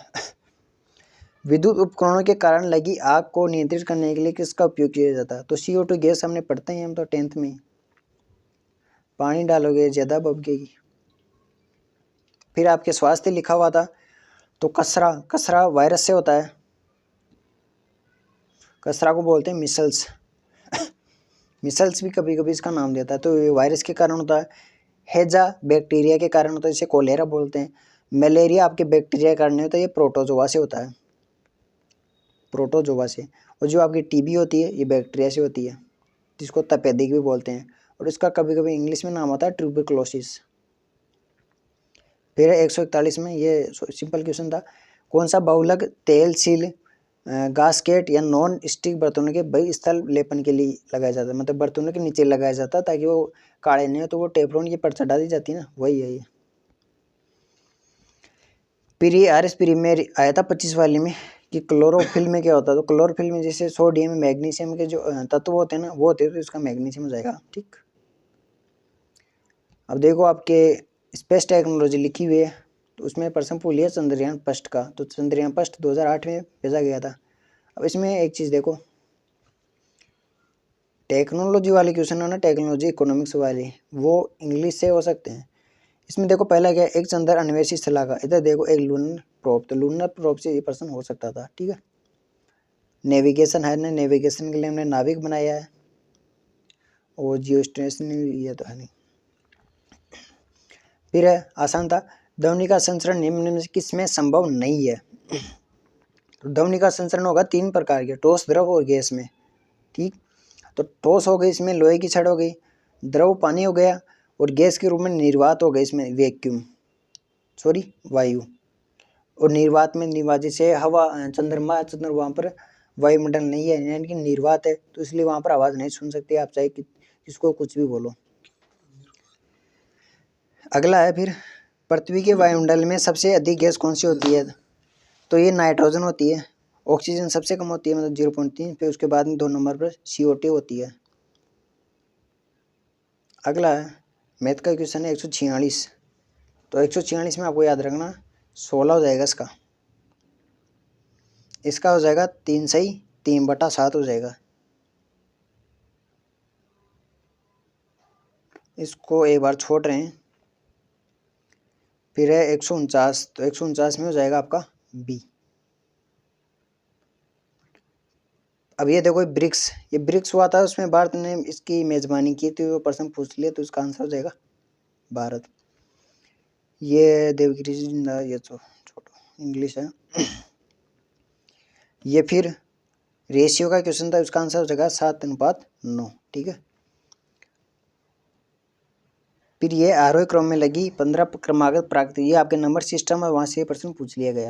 विद्युत उपकरणों के कारण लगी आग को नियंत्रित करने के लिए किसका उपयोग किया जाता है? तो CO2 गैस हमने पढ़ते हैं हम तो 10th में, पानी डालोगे ज्यादा भभकेगी। फिर आपके स्वास्थ्य लिखा हुआ था, तो कसरा वायरस से होता है, कसरा को बोलते हैं मिसल्स। मिसल्स भी कभी कभी इसका नाम देता है, तो ये वायरस के कारण होता है। हैजा बैक्टीरिया के कारण होता है, इसे कोलेरा बोलते हैं। मलेरिया आपके बैक्टीरिया के कारण नहीं होता, ये प्रोटोजोआ से होता है, प्रोटोजोआ से। और जो आपकी टीबी होती है ये बैक्टीरिया से होती है, जिसको तपेदिक भी बोलते हैं, और इसका कभी कभी इंग्लिश में नाम आता है ट्यूबरकुलोसिस। फिर 141 में ये सिंपल क्वेश्चन था, कौन सा बहुलक तेल सील गास्केट या नॉन स्टिक बर्तनों के बही स्थल लेपन के लिए लगाया जाता है, मतलब बर्तनों के नीचे लगाया जाता है ताकि वो काले नहीं हो, तो वो टेफ्लॉन की परत चढ़ा दी जाती है ना, वही है ये। फिर RS प्री में आया था 25 वाले में कि क्लोरोफिल में क्या होता है, तो क्लोरोफिल में जैसे सोडियम मैग्नीशियम के जो तत्व होते हैं ना वो होते हैं, तो इसका मैग्नीशियम हो जाएगा, ठीक। अब देखो आपके स्पेस टेक्नोलॉजी लिखी हुई है, तो उसमें प्रश्न पूछ लिया चंद्रयान फर्स्ट का, तो चंद्रयान फर्स्ट 2008 में भेजा गया था। अब इसमें एक चीज़ देखो, टेक्नोलॉजी वाले क्वेश्चन है ना, टेक्नोलॉजी इकोनॉमिक्स वाले, वो इंग्लिश से हो सकते हैं। इसमें देखो पहला क्या, एक चंद्र अन्वेषी शलाका, इधर देखो एक लूनर प्रोब, तो लूनर प्रोब से ये प्रश्न हो सकता था, ठीक है। नेविगेशन है ना, नेविगेशन के लिए हमने नाविक बनाया है, और जियो स्टेशन ये तो है नहीं। फिर है आसान था, ध्वनि का संचरण निम्न में किस में संभव नहीं है? तो ध्वनि का संचरण होगा 3 प्रकार के, ठोस द्रव और गैस में, ठीक। तो ठोस हो गई इसमें लोहे की छड़ हो गई, द्रव पानी हो गया, और गैस के रूप में निर्वात हो गई इसमें वायु। और निर्वात में जैसे हवा, चंद्रमा वहाँ पर वायुमंडल नहीं है, यानी कि निर्वात है, तो इसलिए वहाँ पर आवाज़ नहीं सुन सकते आप, चाहे किसको कुछ भी बोलो। अगला है फिर, पृथ्वी के वायुमंडल में सबसे अधिक गैस कौन सी होती है? तो ये नाइट्रोजन होती है, ऑक्सीजन सबसे कम होती है, मतलब 0.3, फिर उसके बाद में 2 नंबर पर CO2 होती है। अगला है मैथ का क्वेश्चन है 146, तो 146 में आपको याद रखना 16 हो जाएगा इसका हो जाएगा 3 सही 3/7 हो जाएगा। इसको एक बार छोड़ रहे हैं। फिर है 149, तो 149 में हो जाएगा आपका बी। अब ये देखो ब्रिक्स, ये ब्रिक्स हुआ था, उसमें भारत ने इसकी मेजबानी की थी, वो प्रश्न पूछ लिया तो इसका आंसर हो जाएगा भारत। ये देवगिरी जी ये तो छोटो इंग्लिश है। ये फिर रेशियो का क्वेश्चन था, उसका आंसर हो जाएगा 7:9। ठीक है। फिर ये आरोही क्रम में लगी 15 क्रमागत प्राकृतिक, ये आपके नंबर सिस्टम है, वहाँ से ये प्रश्न पूछ लिया गया।